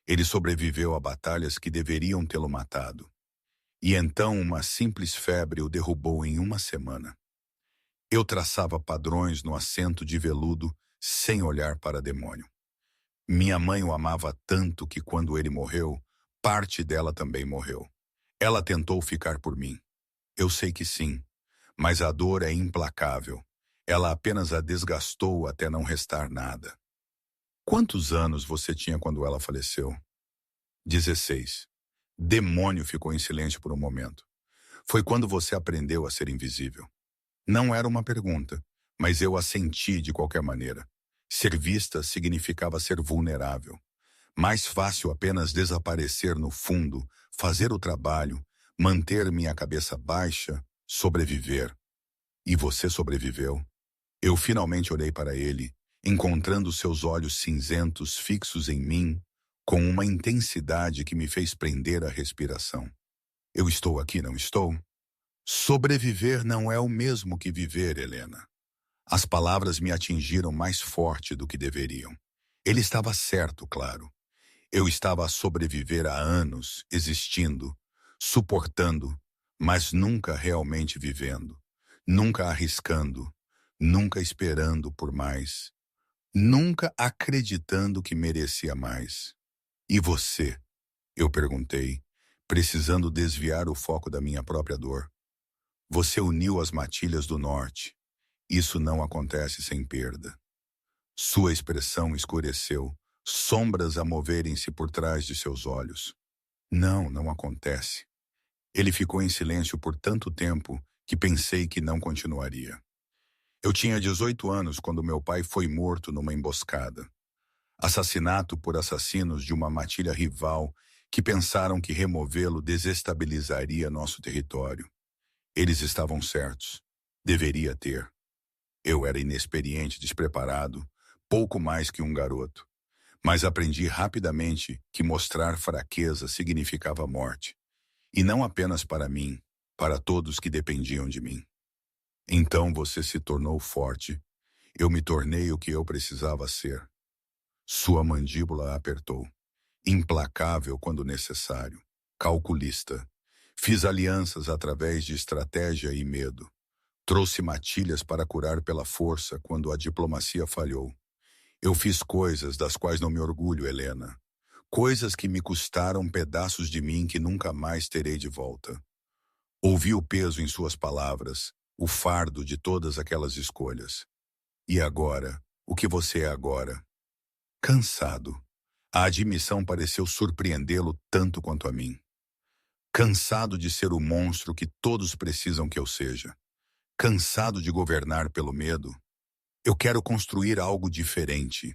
Ele sobreviveu a batalhas que deveriam tê-lo matado. E então uma simples febre o derrubou em uma semana. Eu traçava padrões no assento de veludo sem olhar para Demônio. Minha mãe o amava tanto que quando ele morreu, parte dela também morreu. Ela tentou ficar por mim. Eu sei que sim, mas a dor é implacável. Ela apenas a desgastou até não restar nada. Quantos anos você tinha quando ela faleceu? 16. Demônio ficou em silêncio por um momento. Foi quando você aprendeu a ser invisível. Não era uma pergunta, mas eu a senti de qualquer maneira. Ser vista significava ser vulnerável. Mais fácil apenas desaparecer no fundo, fazer o trabalho, manter minha cabeça baixa, sobreviver. E você sobreviveu. Eu finalmente olhei para ele, encontrando seus olhos cinzentos fixos em mim, com uma intensidade que me fez prender a respiração. Eu estou aqui, não estou? Sobreviver não é o mesmo que viver, Helena. As palavras me atingiram mais forte do que deveriam. Ele estava certo, claro. Eu estava a sobreviver há anos, existindo, suportando, mas nunca realmente vivendo, nunca arriscando, nunca esperando por mais, nunca acreditando que merecia mais. E você? Eu perguntei, precisando desviar o foco da minha própria dor. Você uniu as matilhas do norte. Isso não acontece sem perda. Sua expressão escureceu, sombras a moverem-se por trás de seus olhos. Não, não acontece. Ele ficou em silêncio por tanto tempo que pensei que não continuaria. Eu tinha 18 anos quando meu pai foi morto numa emboscada. Assassinato por assassinos de uma matilha rival que pensaram que removê-lo desestabilizaria nosso território. Eles estavam certos. Deveria ter. Eu era inexperiente, despreparado, pouco mais que um garoto. Mas aprendi rapidamente que mostrar fraqueza significava morte. E não apenas para mim, para todos que dependiam de mim. Então você se tornou forte. Eu me tornei o que eu precisava ser. Sua mandíbula apertou. Implacável quando necessário. Calculista. Fiz alianças através de estratégia e medo. Trouxe matilhas para curar pela força quando a diplomacia falhou. Eu fiz coisas das quais não me orgulho, Helena. Coisas que me custaram pedaços de mim que nunca mais terei de volta. Ouvi o peso em suas palavras, o fardo de todas aquelas escolhas. E agora? O que você é agora? Cansado. A admissão pareceu surpreendê-lo tanto quanto a mim. Cansado de ser o monstro que todos precisam que eu seja. Cansado de governar pelo medo. Eu quero construir algo diferente.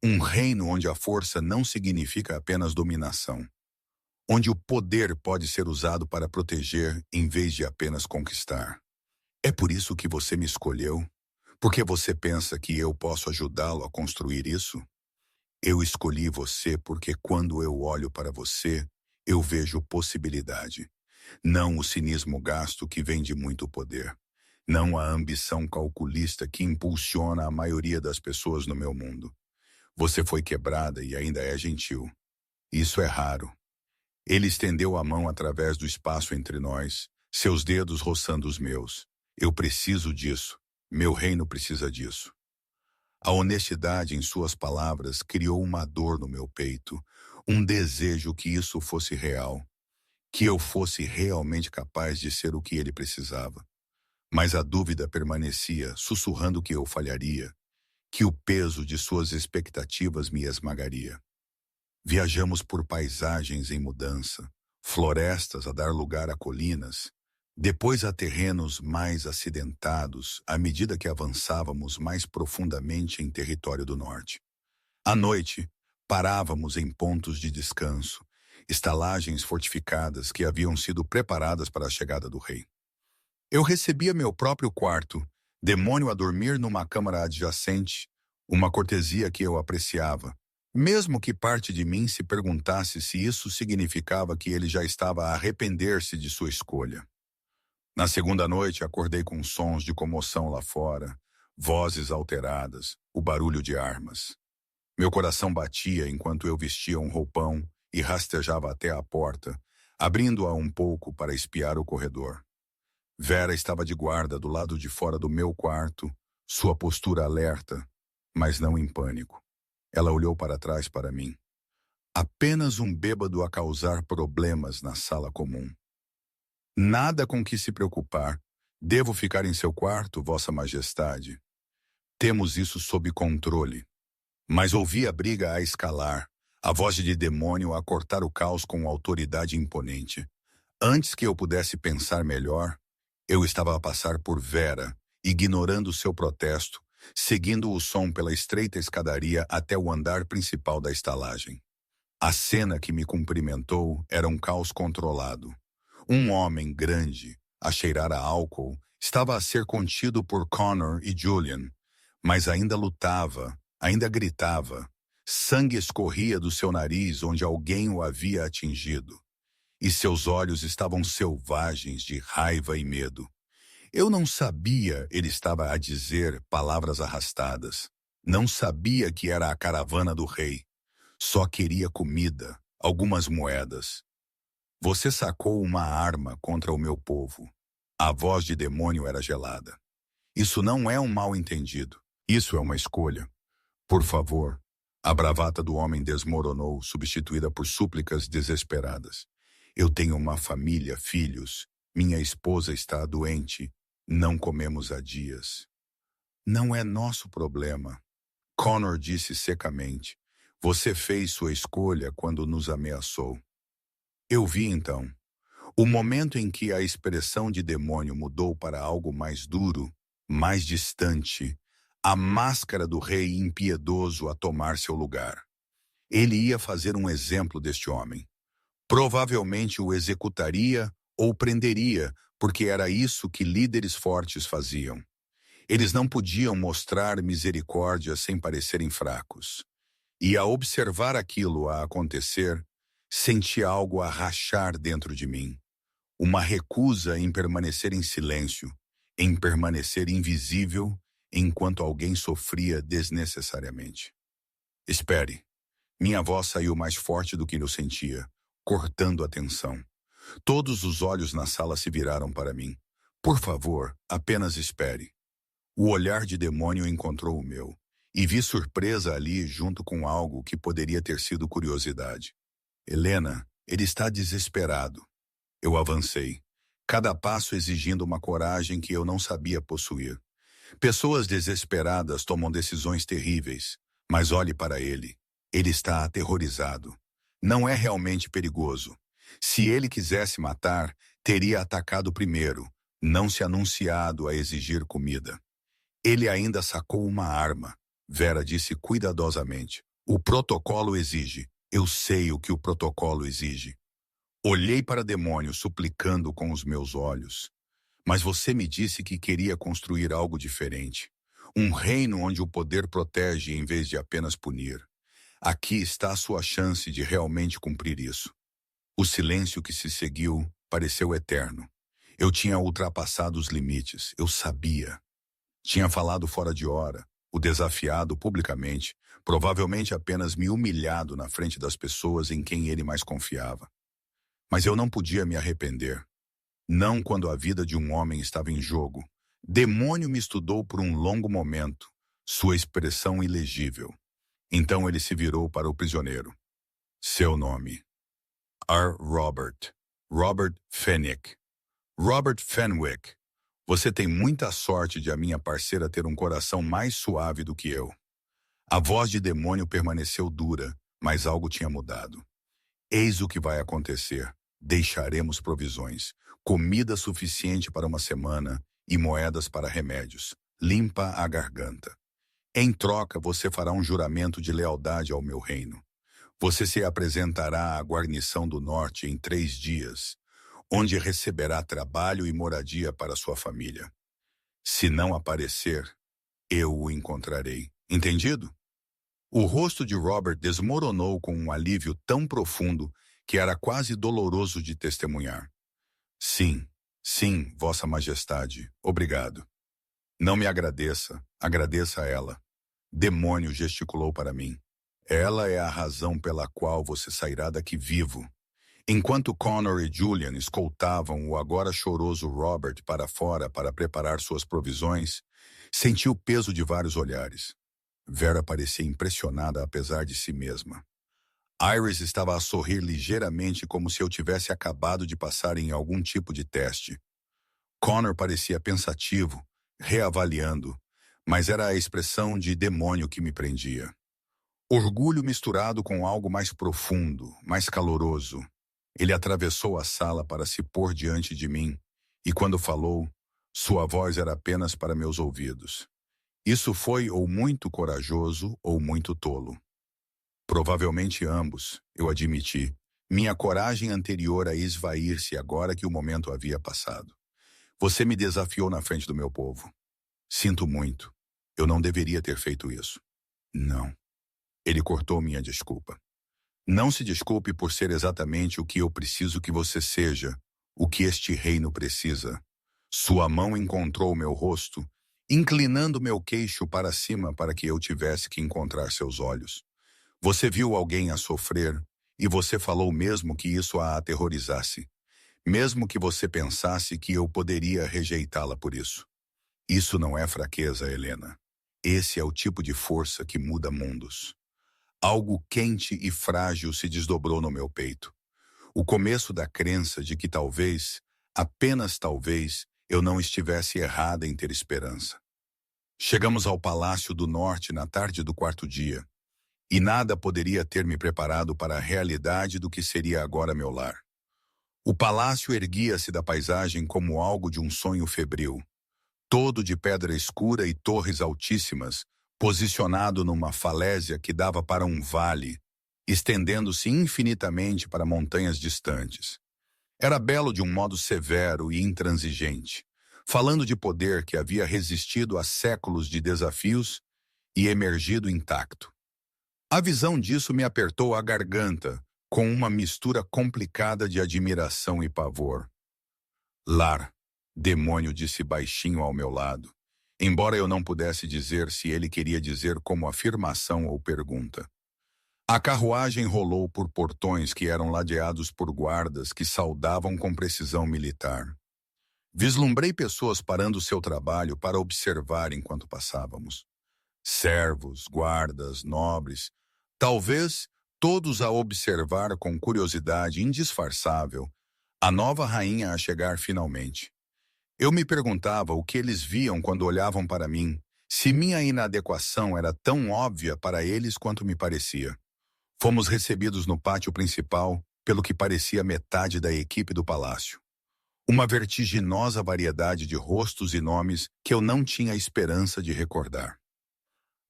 Um reino onde a força não significa apenas dominação. Onde o poder pode ser usado para proteger em vez de apenas conquistar. É por isso que você me escolheu? Porque você pensa que eu posso ajudá-lo a construir isso? Eu escolhi você porque quando eu olho para você, eu vejo possibilidade. Não o cinismo gasto que vem de muito poder. Não a ambição calculista que impulsiona a maioria das pessoas no meu mundo. Você foi quebrada e ainda é gentil. Isso é raro. Ele estendeu a mão através do espaço entre nós, seus dedos roçando os meus. Eu preciso disso. Meu reino precisa disso. A honestidade em suas palavras criou uma dor no meu peito, um desejo que isso fosse real, que eu fosse realmente capaz de ser o que ele precisava. Mas a dúvida permanecia, sussurrando que eu falharia, que o peso de suas expectativas me esmagaria. Viajamos por paisagens em mudança, florestas a dar lugar a colinas, depois a terrenos mais acidentados à medida que avançávamos mais profundamente em território do norte. À noite, parávamos em pontos de descanso, estalagens fortificadas que haviam sido preparadas para a chegada do rei. Eu recebia meu próprio quarto, demônio a dormir numa câmara adjacente, uma cortesia que eu apreciava, mesmo que parte de mim se perguntasse se isso significava que ele já estava a arrepender-se de sua escolha. Na segunda noite, acordei com sons de comoção lá fora, vozes alteradas, o barulho de armas. Meu coração batia enquanto eu vestia um roupão e rastejava até a porta, abrindo-a um pouco para espiar o corredor. Vera estava de guarda do lado de fora do meu quarto, sua postura alerta, mas não em pânico. Ela olhou para trás para mim. Apenas um bêbado a causar problemas na sala comum. Nada com que se preocupar. Devo ficar em seu quarto, Vossa Majestade. Temos isso sob controle. Mas ouvi a briga a escalar, a voz de demônio a cortar o caos com autoridade imponente. Antes que eu pudesse pensar melhor, eu estava a passar por Vera, ignorando seu protesto, seguindo o som pela estreita escadaria até o andar principal da estalagem. A cena que me cumprimentou era um caos controlado. Um homem grande, a cheirar a álcool, estava a ser contido por Connor e Julian, mas ainda lutava, ainda gritava, Sangue escorria do seu nariz onde alguém o havia atingido, e seus olhos estavam selvagens de raiva e medo. Eu não sabia, ele estava a dizer palavras arrastadas. Não sabia que era a caravana do rei. Só queria comida, algumas moedas. Você sacou uma arma contra o meu povo. A voz de demônio era gelada. Isso não é um mal-entendido. Isso é uma escolha. Por favor. A bravata do homem desmoronou, substituída por súplicas desesperadas. Eu tenho uma família, filhos. Minha esposa está doente. Não comemos há dias. Não é nosso problema. Connor disse secamente. Você fez sua escolha quando nos ameaçou. Eu vi então. O momento em que a expressão de demônio mudou para algo mais duro, mais distante, a máscara do rei impiedoso a tomar seu lugar. Ele ia fazer um exemplo deste homem. Provavelmente o executaria ou prenderia, porque era isso que líderes fortes faziam. Eles não podiam mostrar misericórdia sem parecerem fracos. E a observar aquilo a acontecer, senti algo a rachar dentro de mim. Uma recusa em permanecer em silêncio, em permanecer invisível, enquanto alguém sofria desnecessariamente. Espere. Minha voz saiu mais forte do que eu sentia, cortando a tensão. Todos os olhos na sala se viraram para mim. Por favor, apenas espere. O olhar de demônio encontrou o meu, e vi surpresa ali junto com algo que poderia ter sido curiosidade. Helena, ele está desesperado. Eu avancei, cada passo exigindo uma coragem que eu não sabia possuir. Pessoas desesperadas tomam decisões terríveis, mas olhe para ele. Ele está aterrorizado. Não é realmente perigoso. Se ele quisesse matar, teria atacado primeiro, não se anunciado a exigir comida. Ele ainda sacou uma arma. Vera disse cuidadosamente. O protocolo exige. Eu sei o que o protocolo exige. Olhei para o demônio suplicando com os meus olhos. Mas você me disse que queria construir algo diferente. Um reino onde o poder protege em vez de apenas punir. Aqui está a sua chance de realmente cumprir isso. O silêncio que se seguiu pareceu eterno. Eu tinha ultrapassado os limites, eu sabia. Tinha falado fora de hora, o desafiado publicamente, provavelmente apenas me humilhado na frente das pessoas em quem ele mais confiava. Mas eu não podia me arrepender. Não quando a vida de um homem estava em jogo. Demônio me estudou por um longo momento, sua expressão ilegível. Então ele se virou para o prisioneiro. Seu nome. R. Robert. Robert Fenwick. Robert Fenwick. Você tem muita sorte de a minha parceira ter um coração mais suave do que eu. A voz de demônio permaneceu dura, mas algo tinha mudado. Eis o que vai acontecer. Deixaremos provisões, comida suficiente para uma semana e moedas para remédios. Limpa a garganta. Em troca, você fará um juramento de lealdade ao meu reino. Você se apresentará à guarnição do norte em 3 dias, onde receberá trabalho e moradia para sua família. Se não aparecer, eu o encontrarei. Entendido? O rosto de Robert desmoronou com um alívio tão profundo que era quase doloroso de testemunhar. Sim, sim, Vossa Majestade, obrigado. Não me agradeça, agradeça a ela. Demônio gesticulou para mim. Ela é a razão pela qual você sairá daqui vivo. Enquanto Connor e Julian escoltavam o agora choroso Robert para fora para preparar suas provisões, senti o peso de vários olhares. Vera parecia impressionada apesar de si mesma. Iris estava a sorrir ligeiramente como se eu tivesse acabado de passar em algum tipo de teste. Connor parecia pensativo, reavaliando, mas era a expressão de demônio que me prendia. Orgulho misturado com algo mais profundo, mais caloroso. Ele atravessou a sala para se pôr diante de mim, e quando falou, sua voz era apenas para meus ouvidos. Isso foi ou muito corajoso ou muito tolo. Provavelmente ambos, eu admiti. Minha coragem anterior a esvair-se agora que o momento havia passado. Você me desafiou na frente do meu povo. Sinto muito. Eu não deveria ter feito isso. Não. Ele cortou minha desculpa. Não se desculpe por ser exatamente o que eu preciso que você seja, o que este reino precisa. Sua mão encontrou meu rosto, inclinando meu queixo para cima para que eu tivesse que encontrar seus olhos. Você viu alguém a sofrer, e você falou mesmo que isso a aterrorizasse. Mesmo que você pensasse que eu poderia rejeitá-la por isso. Isso não é fraqueza, Helena. Esse é o tipo de força que muda mundos. Algo quente e frágil se desdobrou no meu peito. O começo da crença de que talvez, apenas talvez, eu não estivesse errada em ter esperança. Chegamos ao Palácio do Norte na tarde do quarto dia, e nada poderia ter me preparado para a realidade do que seria agora meu lar. O palácio erguia-se da paisagem como algo de um sonho febril, todo de pedra escura e torres altíssimas, posicionado numa falésia que dava para um vale, estendendo-se infinitamente para montanhas distantes. Era belo de um modo severo e intransigente, falando de poder que havia resistido a séculos de desafios e emergido intacto. A visão disso me apertou a garganta, com uma mistura complicada de admiração e pavor. Lar, demônio disse baixinho ao meu lado, embora eu não pudesse dizer se ele queria dizer como afirmação ou pergunta. A carruagem rolou por portões que eram ladeados por guardas que saudavam com precisão militar. Vislumbrei pessoas parando seu trabalho para observar enquanto passávamos. Servos, guardas, nobres, talvez todos a observar com curiosidade indisfarçável a nova rainha a chegar finalmente. Eu me perguntava o que eles viam quando olhavam para mim, se minha inadequação era tão óbvia para eles quanto me parecia. Fomos recebidos no pátio principal pelo que parecia metade da equipe do palácio. Uma vertiginosa variedade de rostos e nomes que eu não tinha esperança de recordar.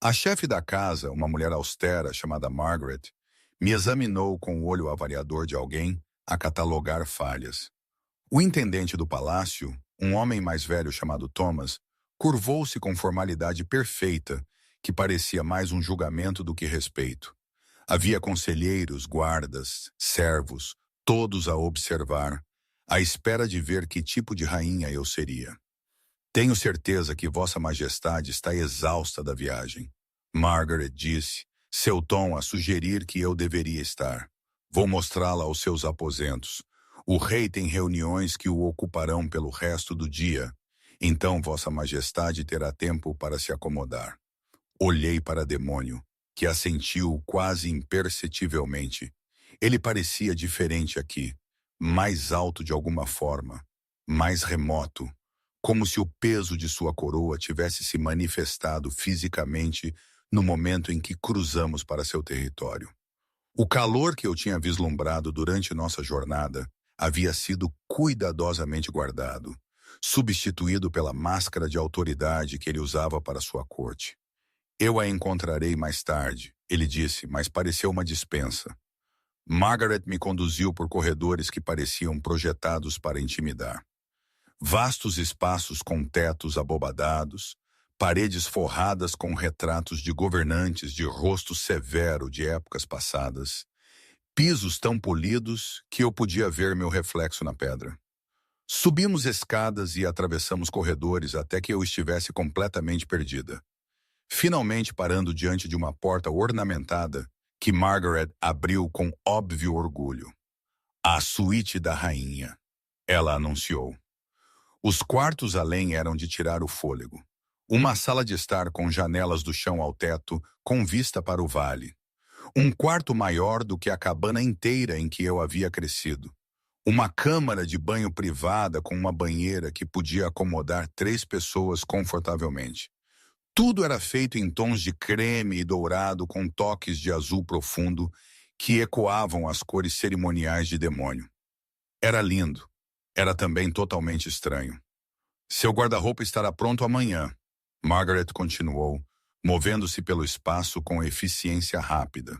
A chefe da casa, uma mulher austera chamada Margaret, me examinou com o olho avaliador de alguém a catalogar falhas. O intendente do palácio, um homem mais velho chamado Thomas, curvou-se com formalidade perfeita, que parecia mais um julgamento do que respeito. Havia conselheiros, guardas, servos, todos a observar, à espera de ver que tipo de rainha eu seria. Tenho certeza que Vossa Majestade está exausta da viagem, Margaret disse, seu tom a sugerir que eu deveria estar. Vou mostrá-la aos seus aposentos. O rei tem reuniões que o ocuparão pelo resto do dia, então Vossa Majestade terá tempo para se acomodar. Olhei para demônio, que assentiu quase imperceptivelmente. Ele parecia diferente aqui, mais alto de alguma forma, mais remoto, como se o peso de sua coroa tivesse se manifestado fisicamente no momento em que cruzamos para seu território. O calor que eu tinha vislumbrado durante nossa jornada havia sido cuidadosamente guardado, substituído pela máscara de autoridade que ele usava para sua corte. Eu a encontrarei mais tarde, ele disse, mas pareceu uma dispensa. Margaret me conduziu por corredores que pareciam projetados para intimidar. Vastos espaços com tetos abobadados, paredes forradas com retratos de governantes de rosto severo de épocas passadas, pisos tão polidos que eu podia ver meu reflexo na pedra. Subimos escadas e atravessamos corredores até que eu estivesse completamente perdida. Finalmente parando diante de uma porta ornamentada que Margaret abriu com óbvio orgulho. A suíte da rainha, ela anunciou. Os quartos além eram de tirar o fôlego. Uma sala de estar com janelas do chão ao teto, com vista para o vale. Um quarto maior do que a cabana inteira em que eu havia crescido. Uma câmara de banho privada com uma banheira que podia acomodar 3 pessoas confortavelmente. Tudo era feito em tons de creme e dourado com toques de azul profundo que ecoavam as cores cerimoniais de demônio. Era lindo. Era também totalmente estranho. Seu guarda-roupa estará pronto amanhã, Margaret continuou, movendo-se pelo espaço com eficiência rápida.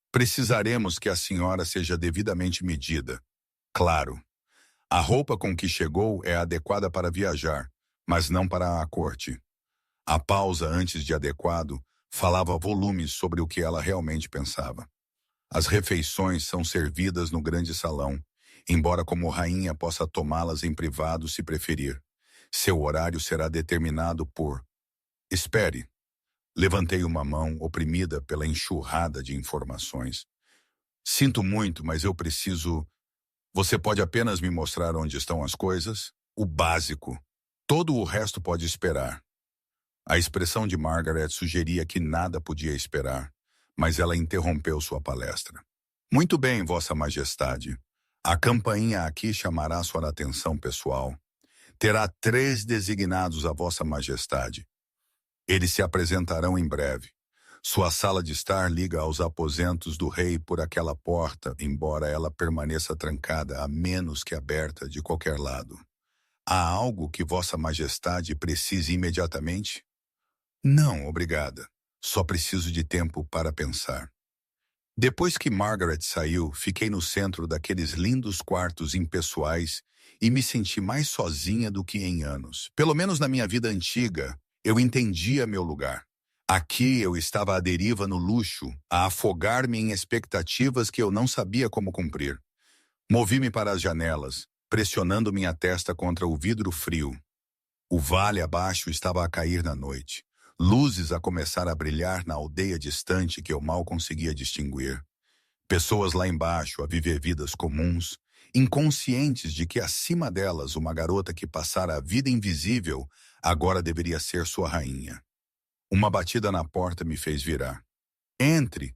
Precisaremos que a senhora seja devidamente medida. Claro. A roupa com que chegou é adequada para viajar, mas não para a corte. A pausa antes de adequado Falava volumes sobre o que ela realmente pensava. As refeições são servidas no grande salão, embora como rainha possa tomá-las em privado se preferir. Seu horário será determinado por... Espere. Levantei uma mão, oprimida pela enxurrada de informações. Sinto muito, mas eu preciso... Você pode apenas me mostrar onde estão as coisas? O básico. Todo o resto pode esperar. A expressão de Margaret sugeria que nada podia esperar, mas ela interrompeu sua palestra. Muito bem, Vossa Majestade. A campainha aqui chamará sua atenção pessoal. Terá 3 designados a Vossa Majestade. Eles se apresentarão em breve. Sua sala de estar liga aos aposentos do rei por aquela porta, embora ela permaneça trancada a menos que aberta de qualquer lado. Há algo que Vossa Majestade precise imediatamente? Não, obrigada. Só preciso de tempo para pensar. Depois que Margaret saiu, fiquei no centro daqueles lindos quartos impessoais e me senti mais sozinha do que em anos. Pelo menos na minha vida antiga, eu entendia meu lugar. Aqui eu estava à deriva no luxo, a afogar-me em expectativas que eu não sabia como cumprir. Movi-me para as janelas, pressionando minha testa contra o vidro frio. O vale abaixo estava a cair na noite. Luzes a começar a brilhar na aldeia distante que eu mal conseguia distinguir. Pessoas lá embaixo a viver vidas comuns, inconscientes de que acima delas uma garota que passara a vida invisível agora deveria ser sua rainha. Uma batida na porta me fez virar. Entre!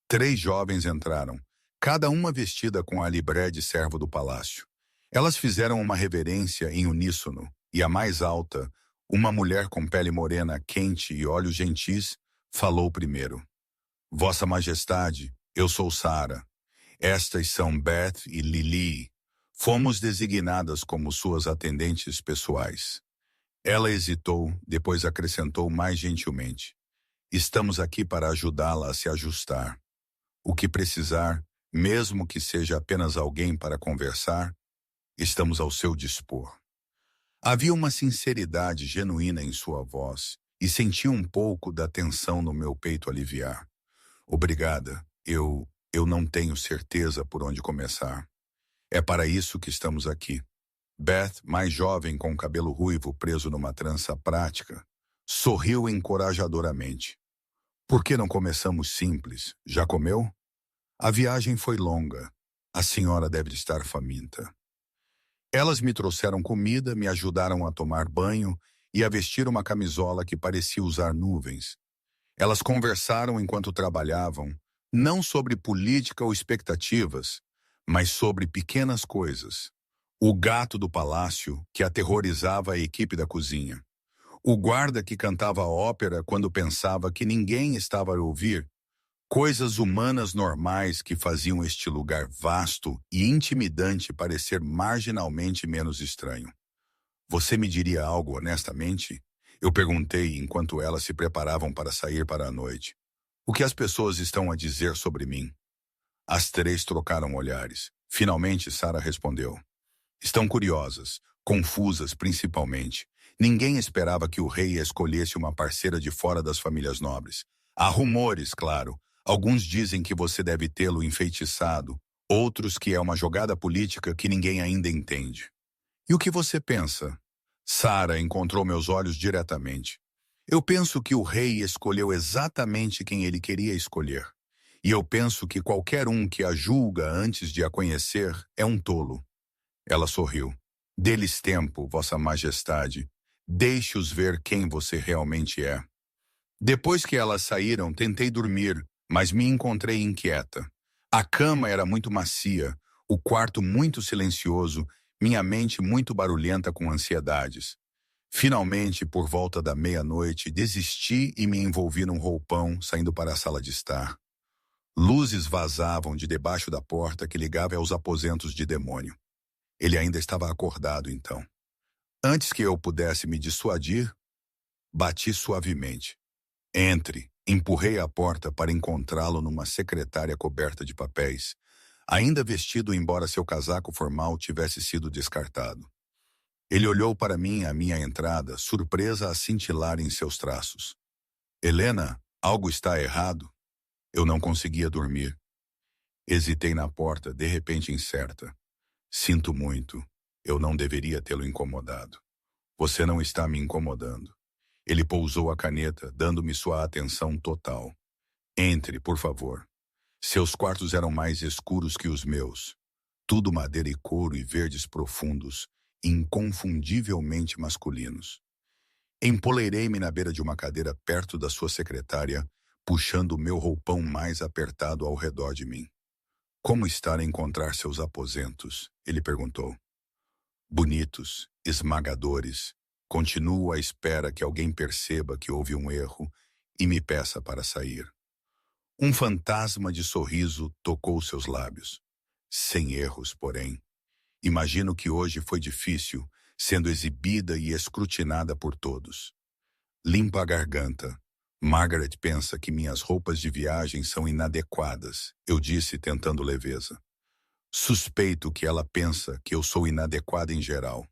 3 jovens entraram, cada uma vestida com a libré de servo do palácio. Elas fizeram uma reverência em uníssono, e a mais alta, uma mulher com pele morena quente e olhos gentis, falou primeiro. Vossa Majestade, eu sou Sara. Estas são Beth e Lily. Fomos designadas como suas atendentes pessoais. Ela hesitou, depois acrescentou mais gentilmente. Estamos aqui para ajudá-la a se ajustar. O que precisar, mesmo que seja apenas alguém para conversar, estamos ao seu dispor. Havia uma sinceridade genuína em sua voz e senti um pouco da tensão no meu peito aliviar. Obrigada, eu não tenho certeza por onde começar. É para isso que estamos aqui. Beth, mais jovem com cabelo ruivo preso numa trança prática, sorriu encorajadoramente. Por que não começamos simples? Já comeu? A viagem foi longa. A senhora deve estar faminta. Elas me trouxeram comida, me ajudaram a tomar banho e a vestir uma camisola que parecia usar nuvens. Elas conversaram enquanto trabalhavam, não sobre política ou expectativas, mas sobre pequenas coisas. O gato do palácio, que aterrorizava a equipe da cozinha. O guarda que cantava ópera quando pensava que ninguém estava a ouvir. Coisas humanas normais que faziam este lugar vasto e intimidante parecer marginalmente menos estranho. Você me diria algo honestamente? Eu perguntei enquanto elas se preparavam para sair para a noite. O que as pessoas estão a dizer sobre mim? As 3 trocaram olhares. Finalmente, Sara respondeu. Estão curiosas, confusas principalmente. Ninguém esperava que o rei escolhesse uma parceira de fora das famílias nobres. Há rumores, claro. Alguns dizem que você deve tê-lo enfeitiçado, outros que é uma jogada política que ninguém ainda entende. E o que você pensa? Sara encontrou meus olhos diretamente. Eu penso que o rei escolheu exatamente quem ele queria escolher. E eu penso que qualquer um que a julga antes de a conhecer é um tolo. Ela sorriu. Dê-lhes tempo, Vossa Majestade. Deixe-os ver quem você realmente é. Depois que elas saíram, tentei dormir, mas me encontrei inquieta. A cama era muito macia, o quarto muito silencioso, minha mente muito barulhenta com ansiedades. Finalmente, por volta da meia-noite, desisti e me envolvi num roupão, saindo para a sala de estar. Luzes vazavam de debaixo da porta que ligava aos aposentos de demônio. Ele ainda estava acordado, então. Antes que eu pudesse me dissuadir, bati suavemente. Entre. Empurrei a porta para encontrá-lo numa secretária coberta de papéis, ainda vestido embora seu casaco formal tivesse sido descartado. Ele olhou para mim à minha entrada, surpresa a cintilar em seus traços. Helena, Algo está errado? Eu não conseguia dormir. Hesitei na porta, de repente incerta. Sinto muito. Eu não deveria tê-lo incomodado. Você não está me incomodando. Ele pousou a caneta, dando-me sua atenção total. Entre, por favor. Seus quartos eram mais escuros que os meus. Tudo madeira e couro e verdes profundos, inconfundivelmente masculinos. Empoleirei-me na beira de uma cadeira perto da sua secretária, puxando o meu roupão mais apertado ao redor de mim. Como está a encontrar seus aposentos? Ele perguntou. Bonitos, esmagadores. Continuo à espera que alguém perceba que houve um erro e me peça para sair. Um fantasma de sorriso tocou seus lábios. Sem erros, porém. Imagino que hoje foi difícil, sendo exibida e escrutinada por todos. Limpa a garganta. Margaret pensa que minhas roupas de viagem são inadequadas, eu disse tentando leveza. Suspeito que ela pensa que eu sou inadequada em geral.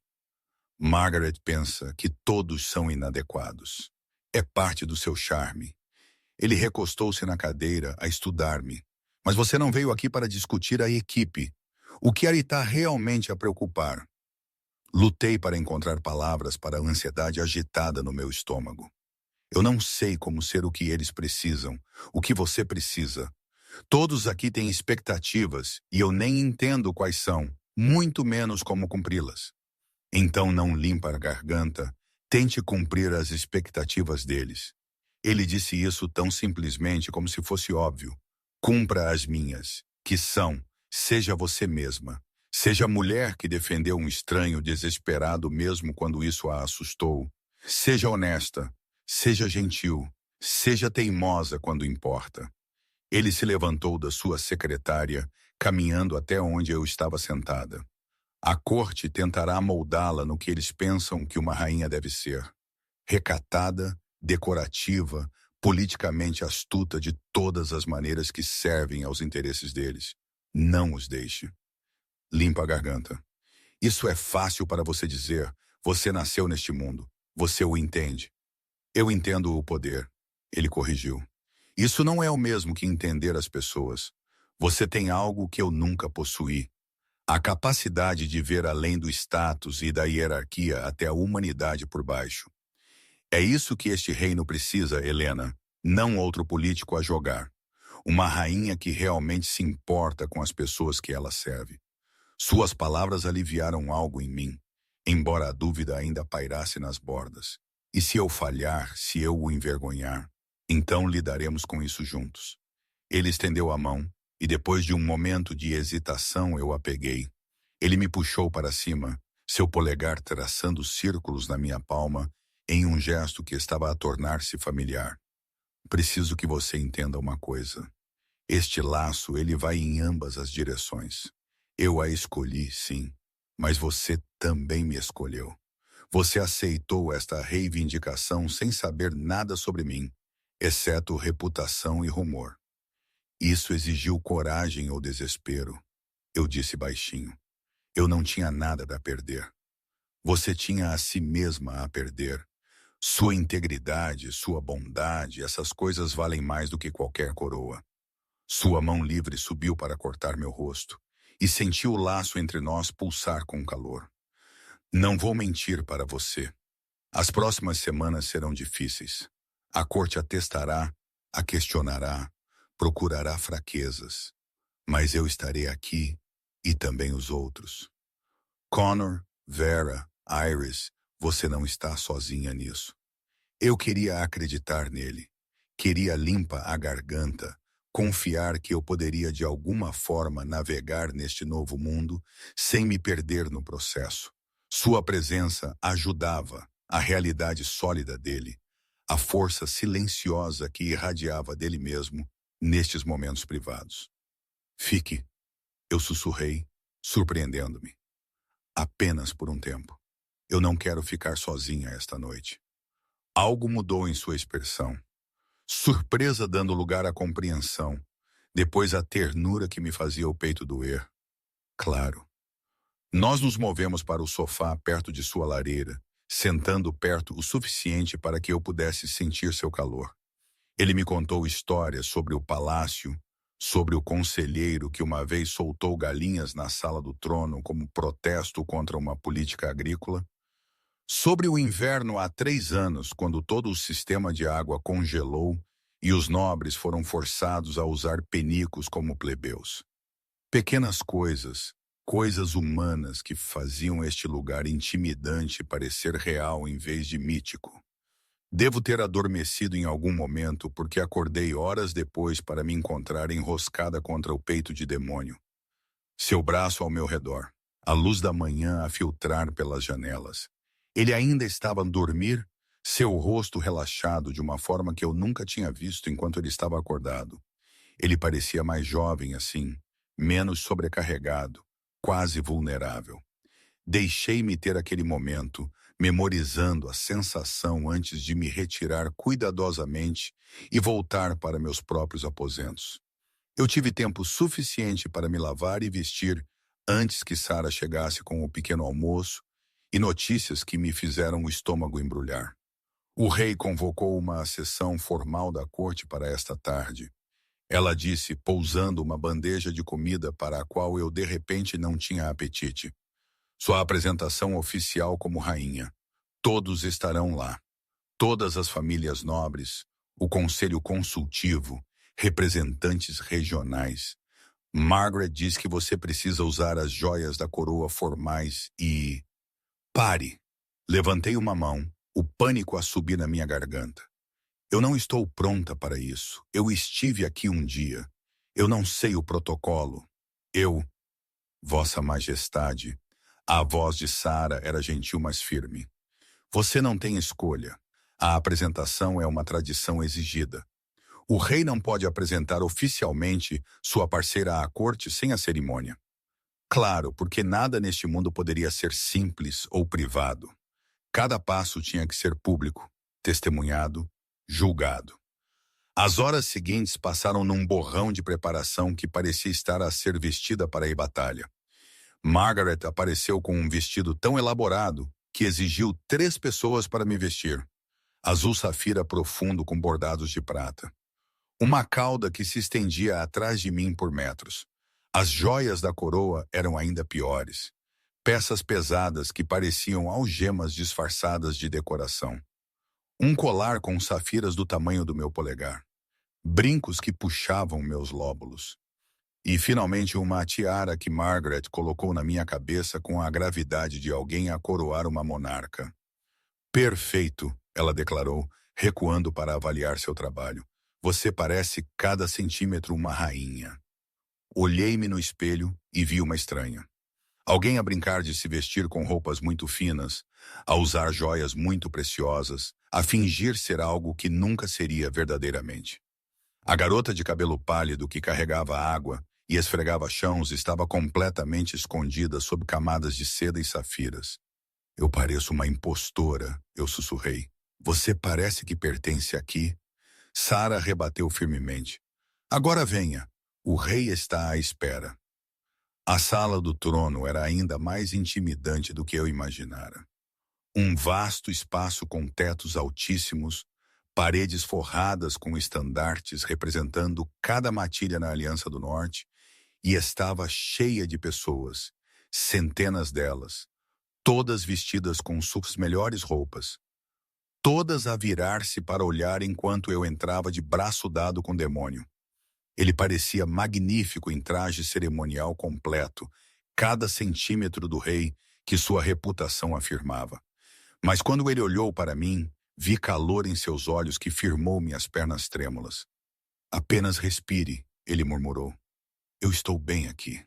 Margaret pensa que todos são inadequados. É parte do seu charme. Ele recostou-se na cadeira a estudar-me. Mas você não veio aqui para discutir a equipe. O que a está realmente a preocupar? Lutei para encontrar palavras para a ansiedade agitada no meu estômago. Eu não sei como ser o que eles precisam, o que você precisa. Todos aqui têm expectativas e eu nem entendo quais são, muito menos como cumpri-las. Então não limpa a garganta, tente cumprir as expectativas deles. Ele disse isso tão simplesmente como se fosse óbvio. Cumpra as minhas, que são, seja você mesma. Seja a mulher que defendeu um estranho desesperado mesmo quando isso a assustou. Seja honesta, seja gentil, seja teimosa quando importa. Ele se levantou da sua secretária, caminhando até onde eu estava sentada. A corte tentará moldá-la no que eles pensam que uma rainha deve ser. Recatada, decorativa, politicamente astuta de todas as maneiras que servem aos interesses deles. Não os deixe. Limpa a garganta. Isso é fácil para você dizer. Você nasceu neste mundo. Você o entende. Eu entendo o poder. Ele corrigiu. Isso não é o mesmo que entender as pessoas. Você tem algo que eu nunca possuí. A capacidade de ver além do status e da hierarquia até a humanidade por baixo. É isso que este reino precisa, Helena. Não outro político a jogar. Uma rainha que realmente se importa com as pessoas que ela serve. Suas palavras aliviaram algo em mim, embora a dúvida ainda pairasse nas bordas. E se eu falhar, se eu o envergonhar, então lidaremos com isso juntos. Ele estendeu a mão, e depois de um momento de hesitação eu a peguei. Ele me puxou para cima, seu polegar traçando círculos na minha palma, em um gesto que estava a tornar-se familiar. Preciso que você entenda uma coisa. Este laço, ele vai em ambas as direções. Eu a escolhi, sim, mas você também me escolheu. Você aceitou esta reivindicação sem saber nada sobre mim, exceto reputação e rumor. Isso exigiu coragem ou desespero. Eu disse baixinho. Eu não tinha nada a perder. Você tinha a si mesma a perder. Sua integridade, sua bondade, essas coisas valem mais do que qualquer coroa. Sua mão livre subiu para cortar meu rosto e senti o laço entre nós pulsar com calor. Não vou mentir para você. As próximas semanas serão difíceis. A corte atestará, a questionará, procurará fraquezas. Mas eu estarei aqui e também os outros. Connor, Vera, Iris, você não está sozinha nisso. Eu queria acreditar nele. Queria limpa a garganta, confiar que eu poderia de alguma forma navegar neste novo mundo sem me perder no processo. Sua presença ajudava, a realidade sólida dele, a força silenciosa que irradiava dele mesmo nestes momentos privados. Fique, eu sussurrei, surpreendendo-me. Apenas por um tempo. Eu não quero ficar sozinha esta noite. Algo mudou em sua expressão. Surpresa dando lugar à compreensão, depois a ternura que me fazia o peito doer. Claro. Nós nos movemos para o sofá perto de sua lareira, sentando perto o suficiente para que eu pudesse sentir seu calor. Ele me contou histórias sobre o palácio, sobre o conselheiro que uma vez soltou galinhas na sala do trono como protesto contra uma política agrícola, sobre o inverno há 3 anos, quando todo o sistema de água congelou e os nobres foram forçados a usar penicos como plebeus. Pequenas coisas, coisas humanas que faziam este lugar intimidante parecer real em vez de mítico. Devo ter adormecido em algum momento porque acordei horas depois para me encontrar enroscada contra o peito de demônio. Seu braço ao meu redor, a luz da manhã a filtrar pelas janelas. Ele ainda estava a dormir, seu rosto relaxado de uma forma que eu nunca tinha visto enquanto ele estava acordado. Ele parecia mais jovem assim, menos sobrecarregado, quase vulnerável. Deixei-me ter aquele momento, memorizando a sensação antes de me retirar cuidadosamente e voltar para meus próprios aposentos. Eu tive tempo suficiente para me lavar e vestir antes que Sara chegasse com o pequeno almoço e notícias que me fizeram o estômago embrulhar. O rei convocou uma sessão formal da corte para esta tarde. Ela disse, pousando uma bandeja de comida para a qual eu de repente não tinha apetite. Sua apresentação oficial como rainha. Todos estarão lá. Todas as famílias nobres, o conselho consultivo, representantes regionais. Margaret diz que você precisa usar as joias da coroa formais e... Pare! Levantei uma mão, o pânico a subir na minha garganta. Eu não estou pronta para isso. Eu estive aqui um dia. Eu não sei o protocolo. Vossa Majestade, a voz de Sara era gentil, mas firme. Você não tem escolha. A apresentação é uma tradição exigida. O rei não pode apresentar oficialmente sua parceira à corte sem a cerimônia. Claro, porque nada neste mundo poderia ser simples ou privado. Cada passo tinha que ser público, testemunhado, julgado. As horas seguintes passaram num borrão de preparação que parecia estar a ser vestida para a batalha. Margaret apareceu com um vestido tão elaborado que exigiu 3 pessoas para me vestir. Azul safira profundo com bordados de prata. Uma cauda que se estendia atrás de mim por metros. As joias da coroa eram ainda piores. Peças pesadas que pareciam algemas disfarçadas de decoração. Um colar com safiras do tamanho do meu polegar. Brincos que puxavam meus lóbulos. E, finalmente, uma tiara que Margaret colocou na minha cabeça com a gravidade de alguém a coroar uma monarca. Perfeito, ela declarou, recuando para avaliar seu trabalho. Você parece cada centímetro uma rainha. Olhei-me no espelho e vi uma estranha. Alguém a brincar de se vestir com roupas muito finas, a usar joias muito preciosas, a fingir ser algo que nunca seria verdadeiramente. A garota de cabelo pálido que carregava água e esfregava chãos estava completamente escondida sob camadas de seda e safiras. Eu pareço uma impostora, eu sussurrei. Você parece que pertence aqui. Sara rebateu firmemente. Agora venha, o rei está à espera. A sala do trono era ainda mais intimidante do que eu imaginara. Um vasto espaço com tetos altíssimos, paredes forradas com estandartes representando cada matilha na Aliança do Norte, e estava cheia de pessoas, centenas delas, todas vestidas com suas melhores roupas, todas a virar-se para olhar enquanto eu entrava de braço dado com o demônio. Ele parecia magnífico em traje cerimonial completo, cada centímetro do rei que sua reputação afirmava. Mas quando ele olhou para mim, vi calor em seus olhos que firmou minhas pernas trêmulas. Apenas respire, ele murmurou. Eu estou bem aqui.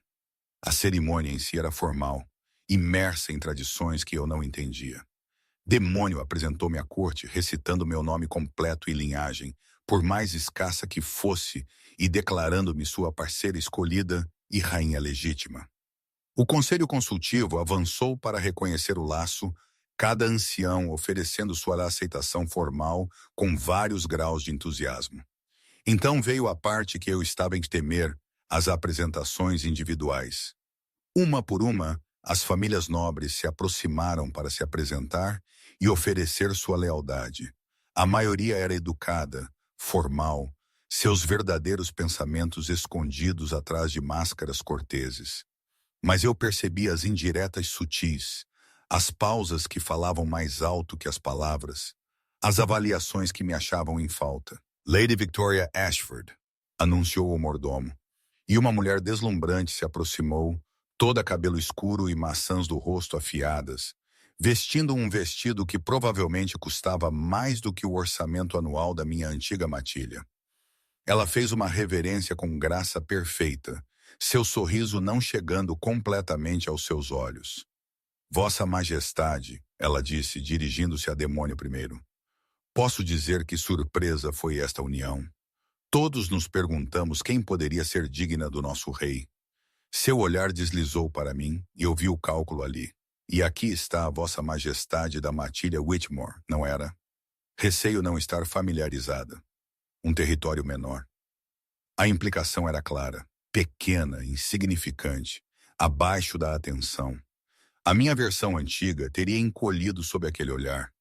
A cerimônia em si era formal, imersa em tradições que eu não entendia. Demônio apresentou-me à corte, recitando meu nome completo e linhagem, por mais escassa que fosse, e declarando-me sua parceira escolhida e rainha legítima. O conselho consultivo avançou para reconhecer o laço, cada ancião oferecendo sua aceitação formal com vários graus de entusiasmo. Então veio a parte que eu estava em temer, as apresentações individuais. Uma por uma, as famílias nobres se aproximaram para se apresentar e oferecer sua lealdade. A maioria era educada, formal, seus verdadeiros pensamentos escondidos atrás de máscaras corteses. Mas eu percebi as indiretas sutis, as pausas que falavam mais alto que as palavras, as avaliações que me achavam em falta. Lady Victoria Ashford, anunciou o mordomo, e uma mulher deslumbrante se aproximou, toda cabelo escuro e maçãs do rosto afiadas, vestindo um vestido que provavelmente custava mais do que o orçamento anual da minha antiga matilha. Ela fez uma reverência com graça perfeita, seu sorriso não chegando completamente aos seus olhos. Vossa Majestade, ela disse, dirigindo-se a Demônio primeiro. Posso dizer que surpresa foi esta união. Todos nos perguntamos quem poderia ser digna do nosso rei. Seu olhar deslizou para mim e eu vi o cálculo ali. E aqui está a Vossa Majestade da matilha Whitmore, não era? Receio não estar familiarizada. Um território menor. A implicação era clara, pequena, insignificante, abaixo da atenção. A minha versão antiga teria encolhido sob aquele olhar.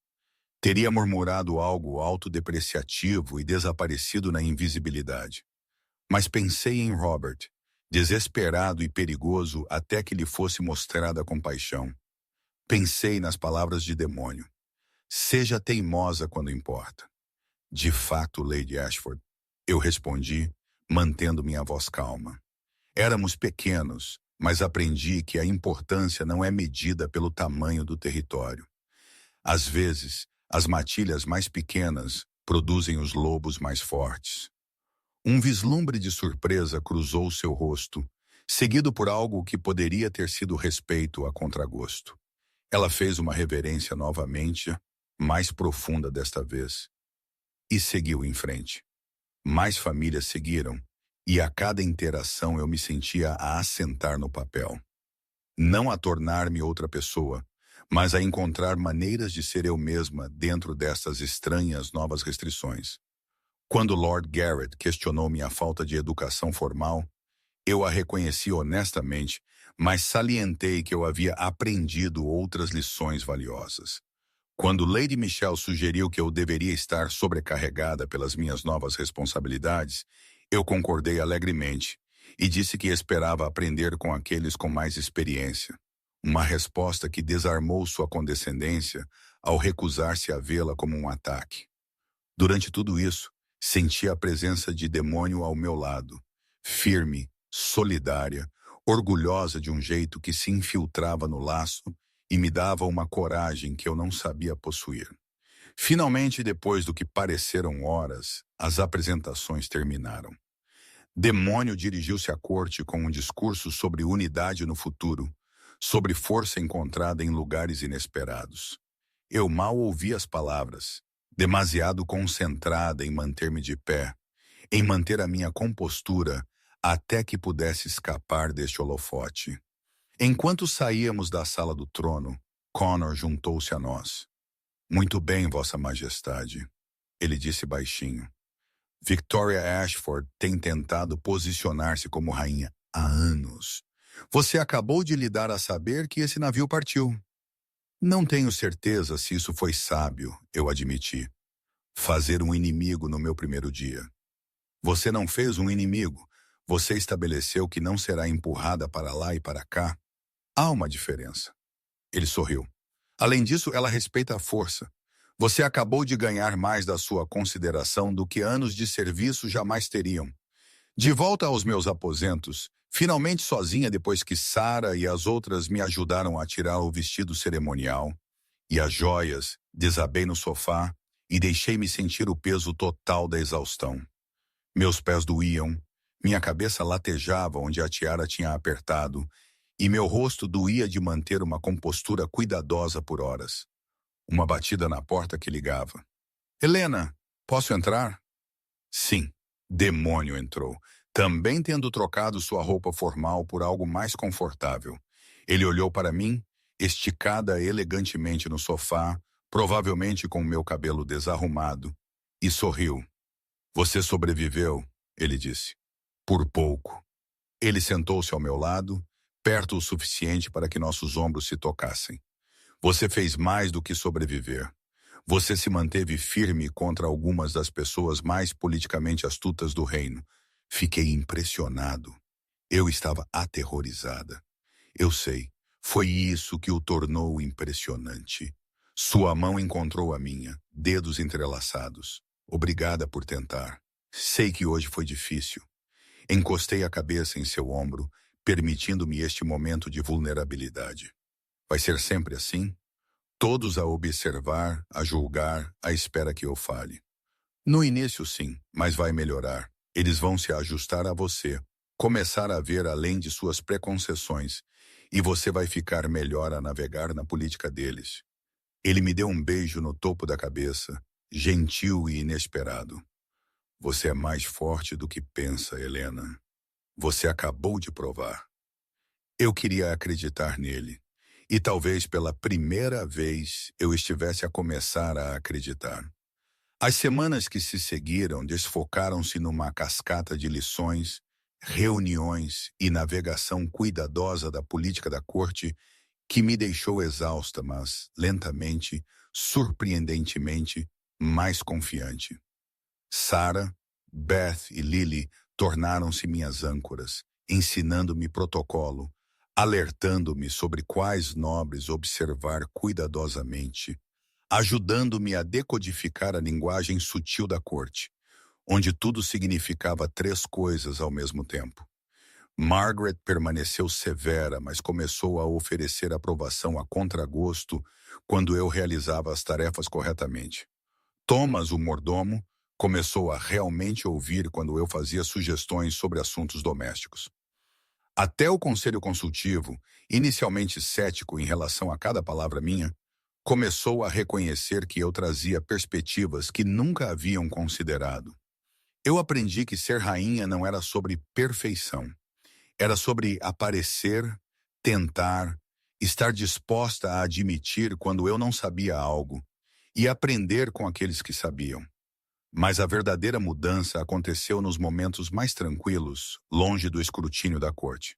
Teria murmurado algo autodepreciativo e desaparecido na invisibilidade. Mas pensei em Robert, desesperado e perigoso até que lhe fosse mostrada compaixão. Pensei nas palavras de Demônio. Seja teimosa quando importa. De fato, Lady Ashford, eu respondi, mantendo minha voz calma. Éramos pequenos, mas aprendi que a importância não é medida pelo tamanho do território. Às vezes, as matilhas mais pequenas produzem os lobos mais fortes. Um vislumbre de surpresa cruzou seu rosto, seguido por algo que poderia ter sido respeito a contragosto. Ela fez uma reverência novamente, mais profunda desta vez, e seguiu em frente. Mais famílias seguiram, e a cada interação eu me sentia a assentar no papel. Não a tornar-me outra pessoa, mas a encontrar maneiras de ser eu mesma dentro destas estranhas novas restrições. Quando Lord Garrett questionou minha falta de educação formal, eu a reconheci honestamente, mas salientei que eu havia aprendido outras lições valiosas. Quando Lady Michelle sugeriu que eu deveria estar sobrecarregada pelas minhas novas responsabilidades, eu concordei alegremente e disse que esperava aprender com aqueles com mais experiência. Uma resposta que desarmou sua condescendência ao recusar-se a vê-la como um ataque. Durante tudo isso, senti a presença de Demônio ao meu lado, firme, solidária, orgulhosa de um jeito que se infiltrava no laço e me dava uma coragem que eu não sabia possuir. Finalmente, depois do que pareceram horas, as apresentações terminaram. Demônio dirigiu-se à corte com um discurso sobre unidade no futuro, sobre força encontrada em lugares inesperados. Eu mal ouvi as palavras, demasiado concentrada em manter-me de pé, em manter a minha compostura até que pudesse escapar deste holofote. Enquanto saíamos da sala do trono, Connor juntou-se a nós. Muito bem, Vossa Majestade, ele disse baixinho. Victoria Ashford tem tentado posicionar-se como rainha há anos. Você acabou de lhe dar a saber que esse navio partiu. Não tenho certeza se isso foi sábio, eu admiti. Fazer um inimigo no meu primeiro dia. Você não fez um inimigo. Você estabeleceu que não será empurrada para lá e para cá. Há uma diferença. Ele sorriu. Além disso, ela respeita a força. Você acabou de ganhar mais da sua consideração do que anos de serviço jamais teriam. De volta aos meus aposentos, finalmente sozinha depois que Sarah e as outras me ajudaram a tirar o vestido cerimonial e as joias, desabei no sofá e deixei-me sentir o peso total da exaustão. Meus pés doíam, minha cabeça latejava onde a tiara tinha apertado e meu rosto doía de manter uma compostura cuidadosa por horas. Uma batida na porta que ligava. Helena, posso entrar? Sim, Demônio entrou, também tendo trocado sua roupa formal por algo mais confortável. Ele olhou para mim, esticada elegantemente no sofá, provavelmente com meu cabelo desarrumado, e sorriu. Você sobreviveu, ele disse. Por pouco. Ele sentou-se ao meu lado, perto o suficiente para que nossos ombros se tocassem. Você fez mais do que sobreviver. Você se manteve firme contra algumas das pessoas mais politicamente astutas do reino. Fiquei impressionado. Eu estava aterrorizada. Eu sei, foi isso que o tornou impressionante. Sua mão encontrou a minha, dedos entrelaçados. Obrigada por tentar. Sei que hoje foi difícil. Encostei a cabeça em seu ombro, permitindo-me este momento de vulnerabilidade. Vai ser sempre assim? Todos a observar, a julgar, à espera que eu fale. No início, sim, mas vai melhorar. Eles vão se ajustar a você, começar a ver além de suas preconceições, e você vai ficar melhor a navegar na política deles. Ele me deu um beijo no topo da cabeça, gentil e inesperado. Você é mais forte do que pensa, Helena. Você acabou de provar. Eu queria acreditar nele. E talvez pela primeira vez eu estivesse a começar a acreditar. As semanas que se seguiram desfocaram-se numa cascata de lições, reuniões e navegação cuidadosa da política da corte que me deixou exausta, mas, lentamente, surpreendentemente, mais confiante. Sarah, Beth e Lily tornaram-se minhas âncoras, ensinando-me protocolo, alertando-me sobre quais nobres observar cuidadosamente, ajudando-me a decodificar a linguagem sutil da corte, onde tudo significava três coisas ao mesmo tempo. Margaret permaneceu severa, mas começou a oferecer aprovação a contragosto quando eu realizava as tarefas corretamente. Thomas, o mordomo, começou a realmente ouvir quando eu fazia sugestões sobre assuntos domésticos. Até o conselho consultivo, inicialmente cético em relação a cada palavra minha, começou a reconhecer que eu trazia perspectivas que nunca haviam considerado. Eu aprendi que ser rainha não era sobre perfeição. Era sobre aparecer, tentar, estar disposta a admitir quando eu não sabia algo e aprender com aqueles que sabiam. Mas a verdadeira mudança aconteceu nos momentos mais tranquilos, longe do escrutínio da corte.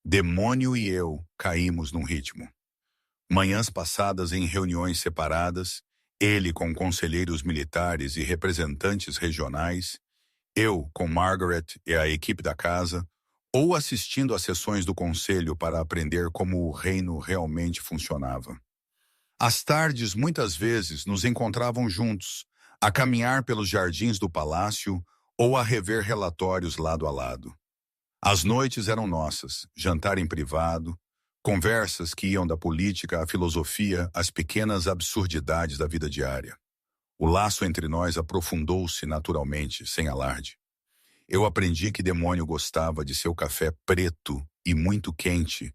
Demônio e eu caímos num ritmo. Manhãs passadas em reuniões separadas, ele com conselheiros militares e representantes regionais, eu com Margaret e a equipe da casa, ou assistindo às sessões do conselho para aprender como o reino realmente funcionava. As tardes, muitas vezes, nos encontravam juntos, a caminhar pelos jardins do palácio ou a rever relatórios lado a lado. As noites eram nossas, jantar em privado, conversas que iam da política à filosofia, às pequenas absurdidades da vida diária. O laço entre nós aprofundou-se naturalmente, sem alarde. Eu aprendi que Demônio gostava de seu café preto e muito quente,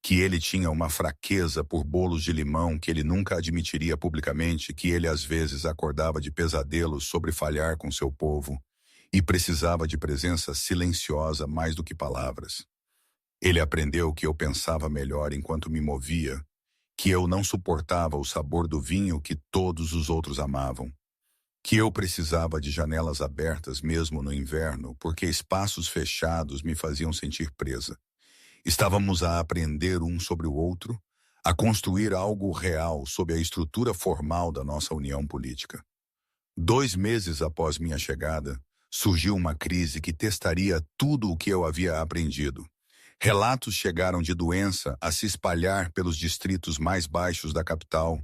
que ele tinha uma fraqueza por bolos de limão que ele nunca admitiria publicamente, que ele às vezes acordava de pesadelos sobre falhar com seu povo e precisava de presença silenciosa mais do que palavras. Ele aprendeu que eu pensava melhor enquanto me movia, que eu não suportava o sabor do vinho que todos os outros amavam, que eu precisava de janelas abertas mesmo no inverno, porque espaços fechados me faziam sentir presa. Estávamos a aprender um sobre o outro, a construir algo real sob a estrutura formal da nossa união política. 2 meses após minha chegada, surgiu uma crise que testaria tudo o que eu havia aprendido. Relatos chegaram de doença a se espalhar pelos distritos mais baixos da capital,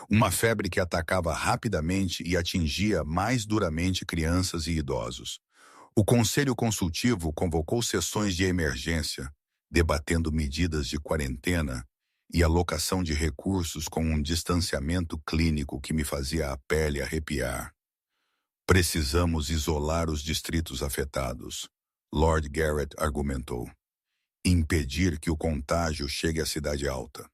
uma febre que atacava rapidamente e atingia mais duramente crianças e idosos. O Conselho Consultivo convocou sessões de emergência, debatendo medidas de quarentena e alocação de recursos com um distanciamento clínico que me fazia a pele arrepiar. Precisamos isolar os distritos afetados, Lord Garrett argumentou. Impedir que o contágio chegue à cidade alta.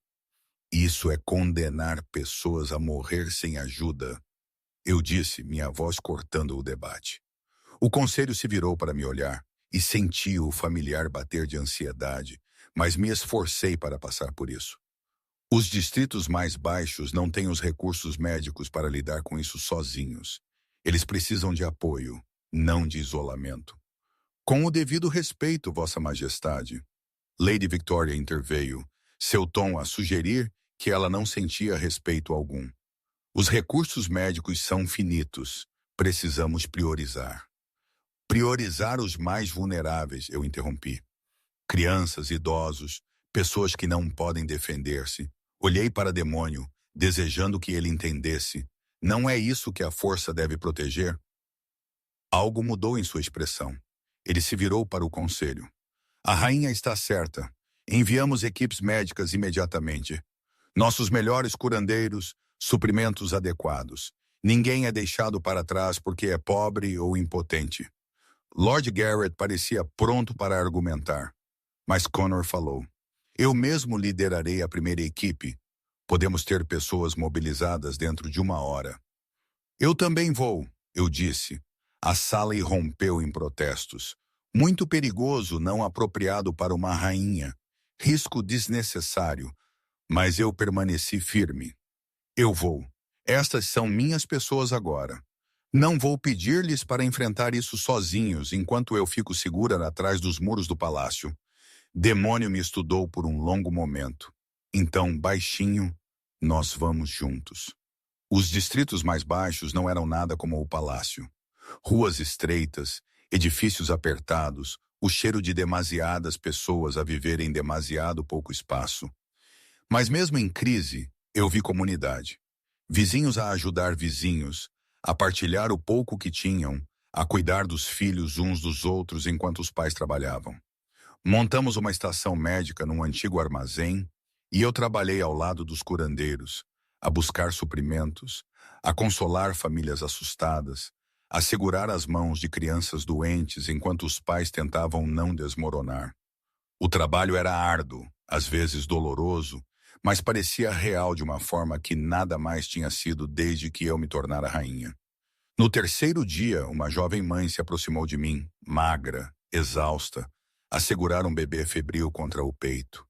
Isso é condenar pessoas a morrer sem ajuda, eu disse, minha voz cortando o debate. O conselho se virou para me olhar e senti o familiar bater de ansiedade, mas me esforcei para passar por isso. Os distritos mais baixos não têm os recursos médicos para lidar com isso sozinhos. Eles precisam de apoio, não de isolamento. Com o devido respeito, Vossa Majestade. Lady Victoria interveio, seu tom a sugerir que ela não sentia respeito algum. Os recursos médicos são finitos. Precisamos priorizar. Priorizar os mais vulneráveis, eu interrompi. Crianças, idosos, pessoas que não podem defender-se. Olhei para Demônio, desejando que ele entendesse. Não é isso que a força deve proteger? Algo mudou em sua expressão. Ele se virou para o conselho. A rainha está certa. Enviamos equipes médicas imediatamente. Nossos melhores curandeiros, suprimentos adequados. Ninguém é deixado para trás porque é pobre ou impotente. Lord Garrett parecia pronto para argumentar. Mas Connor falou. Eu mesmo liderarei a primeira equipe. Podemos ter pessoas mobilizadas dentro de 1 hora. Eu também vou, eu disse. A sala irrompeu em protestos. Muito perigoso, não apropriado para uma rainha. Risco desnecessário. Mas eu permaneci firme. Eu vou. Estas são minhas pessoas agora. Não vou pedir-lhes para enfrentar isso sozinhos enquanto eu fico segura atrás dos muros do palácio. Demônio me estudou por um longo momento. Então, baixinho, nós vamos juntos. Os distritos mais baixos não eram nada como o palácio. Ruas estreitas, edifícios apertados, o cheiro de demasiadas pessoas a viver em demasiado pouco espaço. Mas mesmo em crise, eu vi comunidade. Vizinhos a ajudar vizinhos, a partilhar o pouco que tinham, a cuidar dos filhos uns dos outros enquanto os pais trabalhavam. Montamos uma estação médica num antigo armazém e eu trabalhei ao lado dos curandeiros, a buscar suprimentos, a consolar famílias assustadas, a segurar as mãos de crianças doentes enquanto os pais tentavam não desmoronar. O trabalho era árduo, às vezes doloroso, mas parecia real de uma forma que nada mais tinha sido desde que eu me tornara rainha. No terceiro dia, uma jovem mãe se aproximou de mim, magra, exausta, a segurar um bebê febril contra o peito.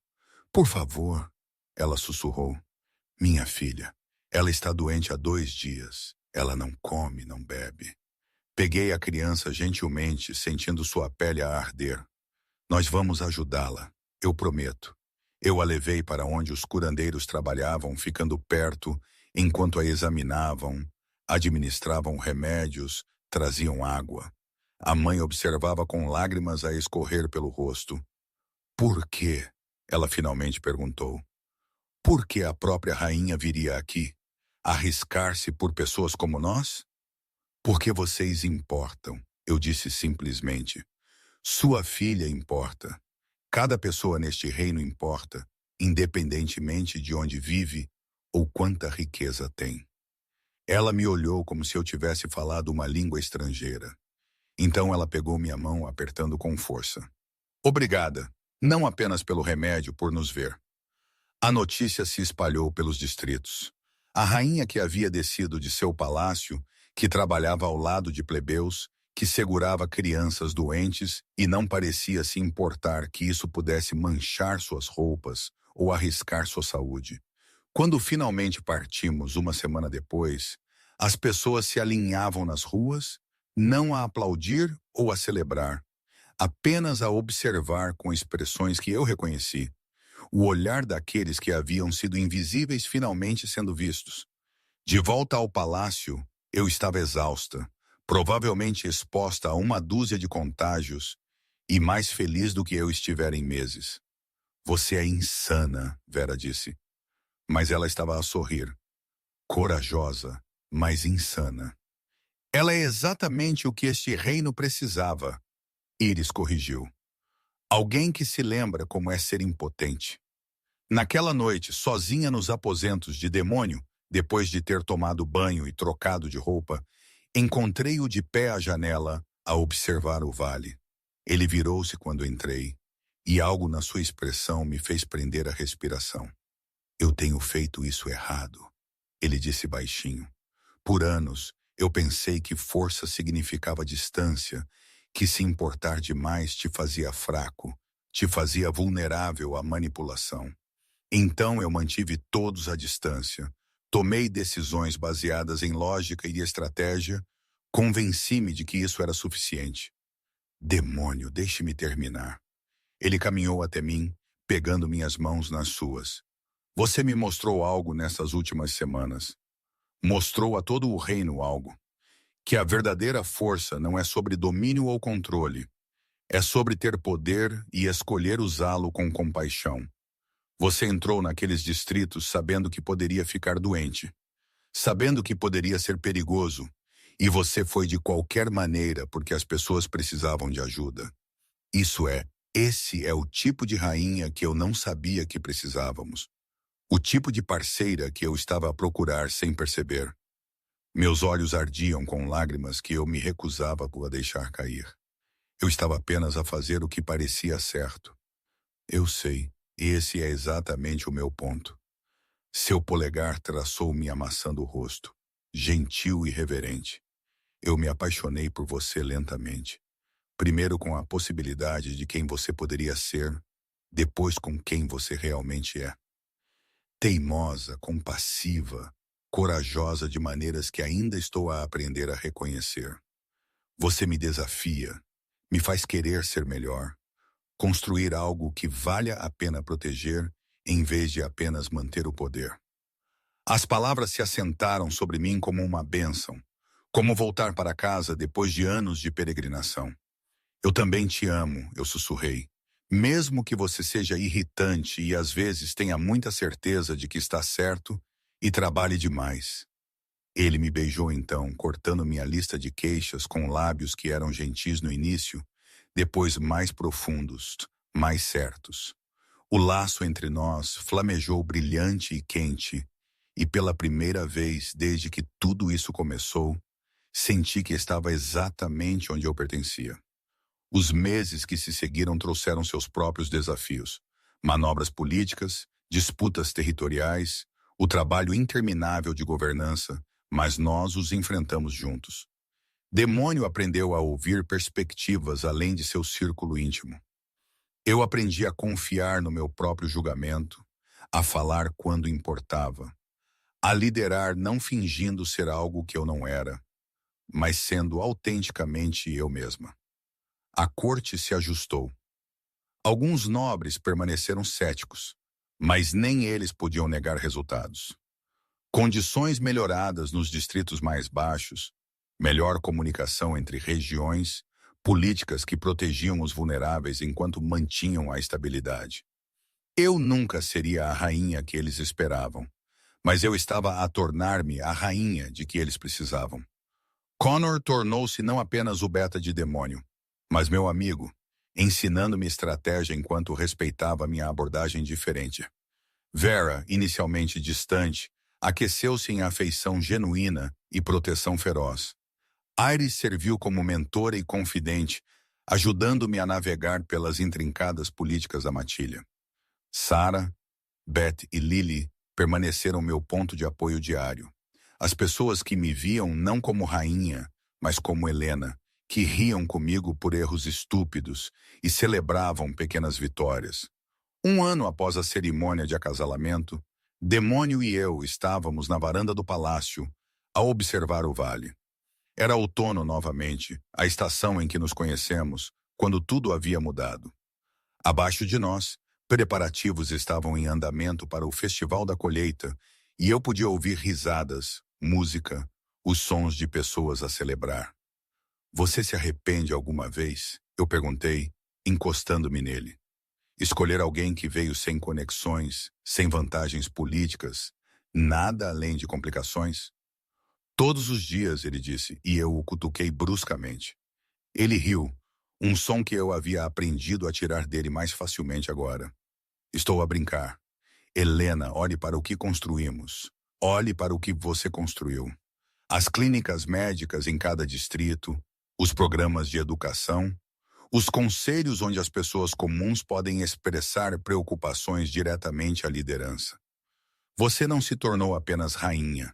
Por favor, ela sussurrou. Minha filha, ela está doente há 2 dias. Ela não come, não bebe. Peguei a criança gentilmente, sentindo sua pele a arder. Nós vamos ajudá-la, eu prometo. Eu a levei para onde os curandeiros trabalhavam, ficando perto, enquanto a examinavam, administravam remédios, traziam água. A mãe observava com lágrimas a escorrer pelo rosto. Por quê? Ela finalmente perguntou. Por que a própria rainha viria aqui? Arriscar-se por pessoas como nós? Porque vocês importam, eu disse simplesmente. Sua filha importa. Cada pessoa neste reino importa, independentemente de onde vive ou quanta riqueza tem. Ela me olhou como se eu tivesse falado uma língua estrangeira. Então ela pegou minha mão, apertando com força. Obrigada, não apenas pelo remédio, por nos ver. A notícia se espalhou pelos distritos. A rainha que havia descido de seu palácio, que trabalhava ao lado de plebeus, que segurava crianças doentes e não parecia se importar que isso pudesse manchar suas roupas ou arriscar sua saúde. Quando finalmente partimos 1 semana depois, as pessoas se alinhavam nas ruas, não a aplaudir ou a celebrar, apenas a observar com expressões que eu reconheci. O olhar daqueles que haviam sido invisíveis finalmente sendo vistos. De volta ao palácio, eu estava exausta, provavelmente exposta a 1 dúzia de contágios e mais feliz do que eu estivera em meses. Você é insana, Vera disse. Mas ela estava a sorrir. Corajosa, mas insana. Ela é exatamente o que este reino precisava. Iris corrigiu. Alguém que se lembra como é ser impotente. Naquela noite, sozinha nos aposentos de Demônio, depois de ter tomado banho e trocado de roupa, encontrei-o de pé à janela a observar o vale. Ele virou-se quando entrei, e algo na sua expressão me fez prender a respiração. Eu tenho feito isso errado, ele disse baixinho. Por anos, eu pensei que força significava distância, que se importar demais te fazia fraco, te fazia vulnerável à manipulação. Então eu mantive todos à distância, tomei decisões baseadas em lógica e estratégia, convenci-me de que isso era suficiente. Demônio, deixe-me terminar. Ele caminhou até mim, pegando minhas mãos nas suas. Você me mostrou algo nessas últimas semanas. Mostrou a todo o reino algo, que a verdadeira força não é sobre domínio ou controle, é sobre ter poder e escolher usá-lo com compaixão. Você entrou naqueles distritos sabendo que poderia ficar doente, sabendo que poderia ser perigoso, e você foi de qualquer maneira porque as pessoas precisavam de ajuda. Esse é o tipo de rainha que eu não sabia que precisávamos. O tipo de parceira que eu estava a procurar sem perceber. Meus olhos ardiam com lágrimas que eu me recusava a deixar cair. Eu estava apenas a fazer o que parecia certo. Eu sei, esse é exatamente o meu ponto. Seu polegar traçou-me amassando o rosto, gentil e reverente. Eu me apaixonei por você lentamente. Primeiro com a possibilidade de quem você poderia ser, depois com quem você realmente é. Teimosa, compassiva, corajosa de maneiras que ainda estou a aprender a reconhecer. Você me desafia, me faz querer ser melhor, construir algo que valha a pena proteger, em vez de apenas manter o poder. As palavras se assentaram sobre mim como uma bênção, como voltar para casa depois de anos de peregrinação. Eu também te amo, eu sussurrei. Mesmo que você seja irritante e às vezes tenha muita certeza de que está certo e trabalhe demais. Ele me beijou então, cortando minha lista de queixas com lábios que eram gentis no início, depois mais profundos, mais certos. O laço entre nós flamejou brilhante e quente, e pela primeira vez desde que tudo isso começou, senti que estava exatamente onde eu pertencia. Os meses que se seguiram trouxeram seus próprios desafios. Manobras políticas, disputas territoriais, o trabalho interminável de governança, mas nós os enfrentamos juntos. Demônio aprendeu a ouvir perspectivas além de seu círculo íntimo. Eu aprendi a confiar no meu próprio julgamento, a falar quando importava, a liderar não fingindo ser algo que eu não era, mas sendo autenticamente eu mesma. A corte se ajustou. Alguns nobres permaneceram céticos, mas nem eles podiam negar resultados. Condições melhoradas nos distritos mais baixos, melhor comunicação entre regiões, políticas que protegiam os vulneráveis enquanto mantinham a estabilidade. Eu nunca seria a rainha que eles esperavam, mas eu estava a tornar-me a rainha de que eles precisavam. Connor tornou-se não apenas o beta de demônio, mas meu amigo, ensinando-me estratégia enquanto respeitava minha abordagem diferente. Vera, inicialmente distante, aqueceu-se em afeição genuína e proteção feroz. Iris serviu como mentora e confidente, ajudando-me a navegar pelas intrincadas políticas da matilha. Sarah, Beth e Lily permaneceram meu ponto de apoio diário. As pessoas que me viam não como rainha, mas como Helena, que riam comigo por erros estúpidos e celebravam pequenas vitórias. Um ano após a cerimônia de acasalamento, Demônio e eu estávamos na varanda do palácio, a observar o vale. Era outono novamente, a estação em que nos conhecemos, quando tudo havia mudado. Abaixo de nós, preparativos estavam em andamento para o Festival da Colheita, e eu podia ouvir risadas, música, os sons de pessoas a celebrar. Você se arrepende alguma vez? Eu perguntei, encostando-me nele. Escolher alguém que veio sem conexões, sem vantagens políticas, nada além de complicações? Todos os dias, ele disse, e eu o cutuquei bruscamente. Ele riu, um som que eu havia aprendido a tirar dele mais facilmente agora. Estou a brincar. Helena, olhe para o que construímos. Olhe para o que você construiu. As clínicas médicas em cada distrito, os programas de educação, os conselhos onde as pessoas comuns podem expressar preocupações diretamente à liderança. Você não se tornou apenas rainha.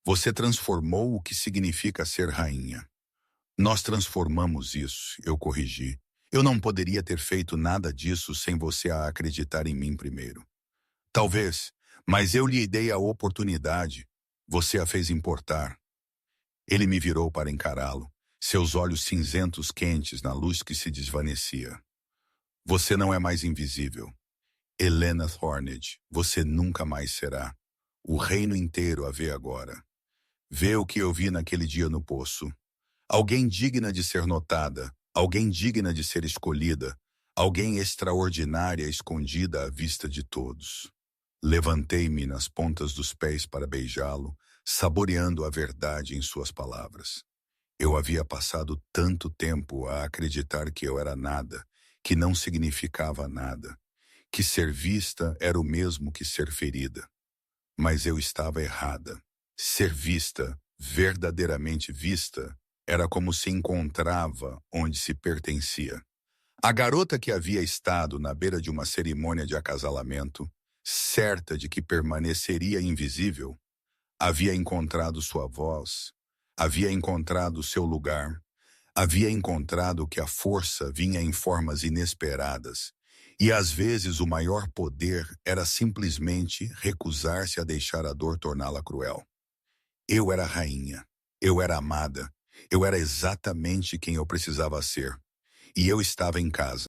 Você transformou o que significa ser rainha. Nós transformamos isso, eu corrigi. Eu não poderia ter feito nada disso sem você a acreditar em mim primeiro. Talvez, mas eu lhe dei a oportunidade. Você a fez importar. Ele me virou para encará-lo, seus olhos cinzentos quentes na luz que se desvanecia. Você não é mais invisível. Helena Thornage, você nunca mais será. O reino inteiro a vê agora. Vê o que eu vi naquele dia no poço. Alguém digna de ser notada, alguém digna de ser escolhida, alguém extraordinária escondida à vista de todos. Levantei-me nas pontas dos pés para beijá-lo, saboreando a verdade em suas palavras. Eu havia passado tanto tempo a acreditar que eu era nada, que não significava nada, que ser vista era o mesmo que ser ferida. Mas eu estava errada. Ser vista, verdadeiramente vista, era como se encontrava onde se pertencia. A garota que havia estado na beira de uma cerimônia de acasalamento, certa de que permaneceria invisível, havia encontrado sua voz, havia encontrado seu lugar, havia encontrado que a força vinha em formas inesperadas, e às vezes o maior poder era simplesmente recusar-se a deixar a dor torná-la cruel. Eu era rainha, eu era amada, eu era exatamente quem eu precisava ser, e eu estava em casa.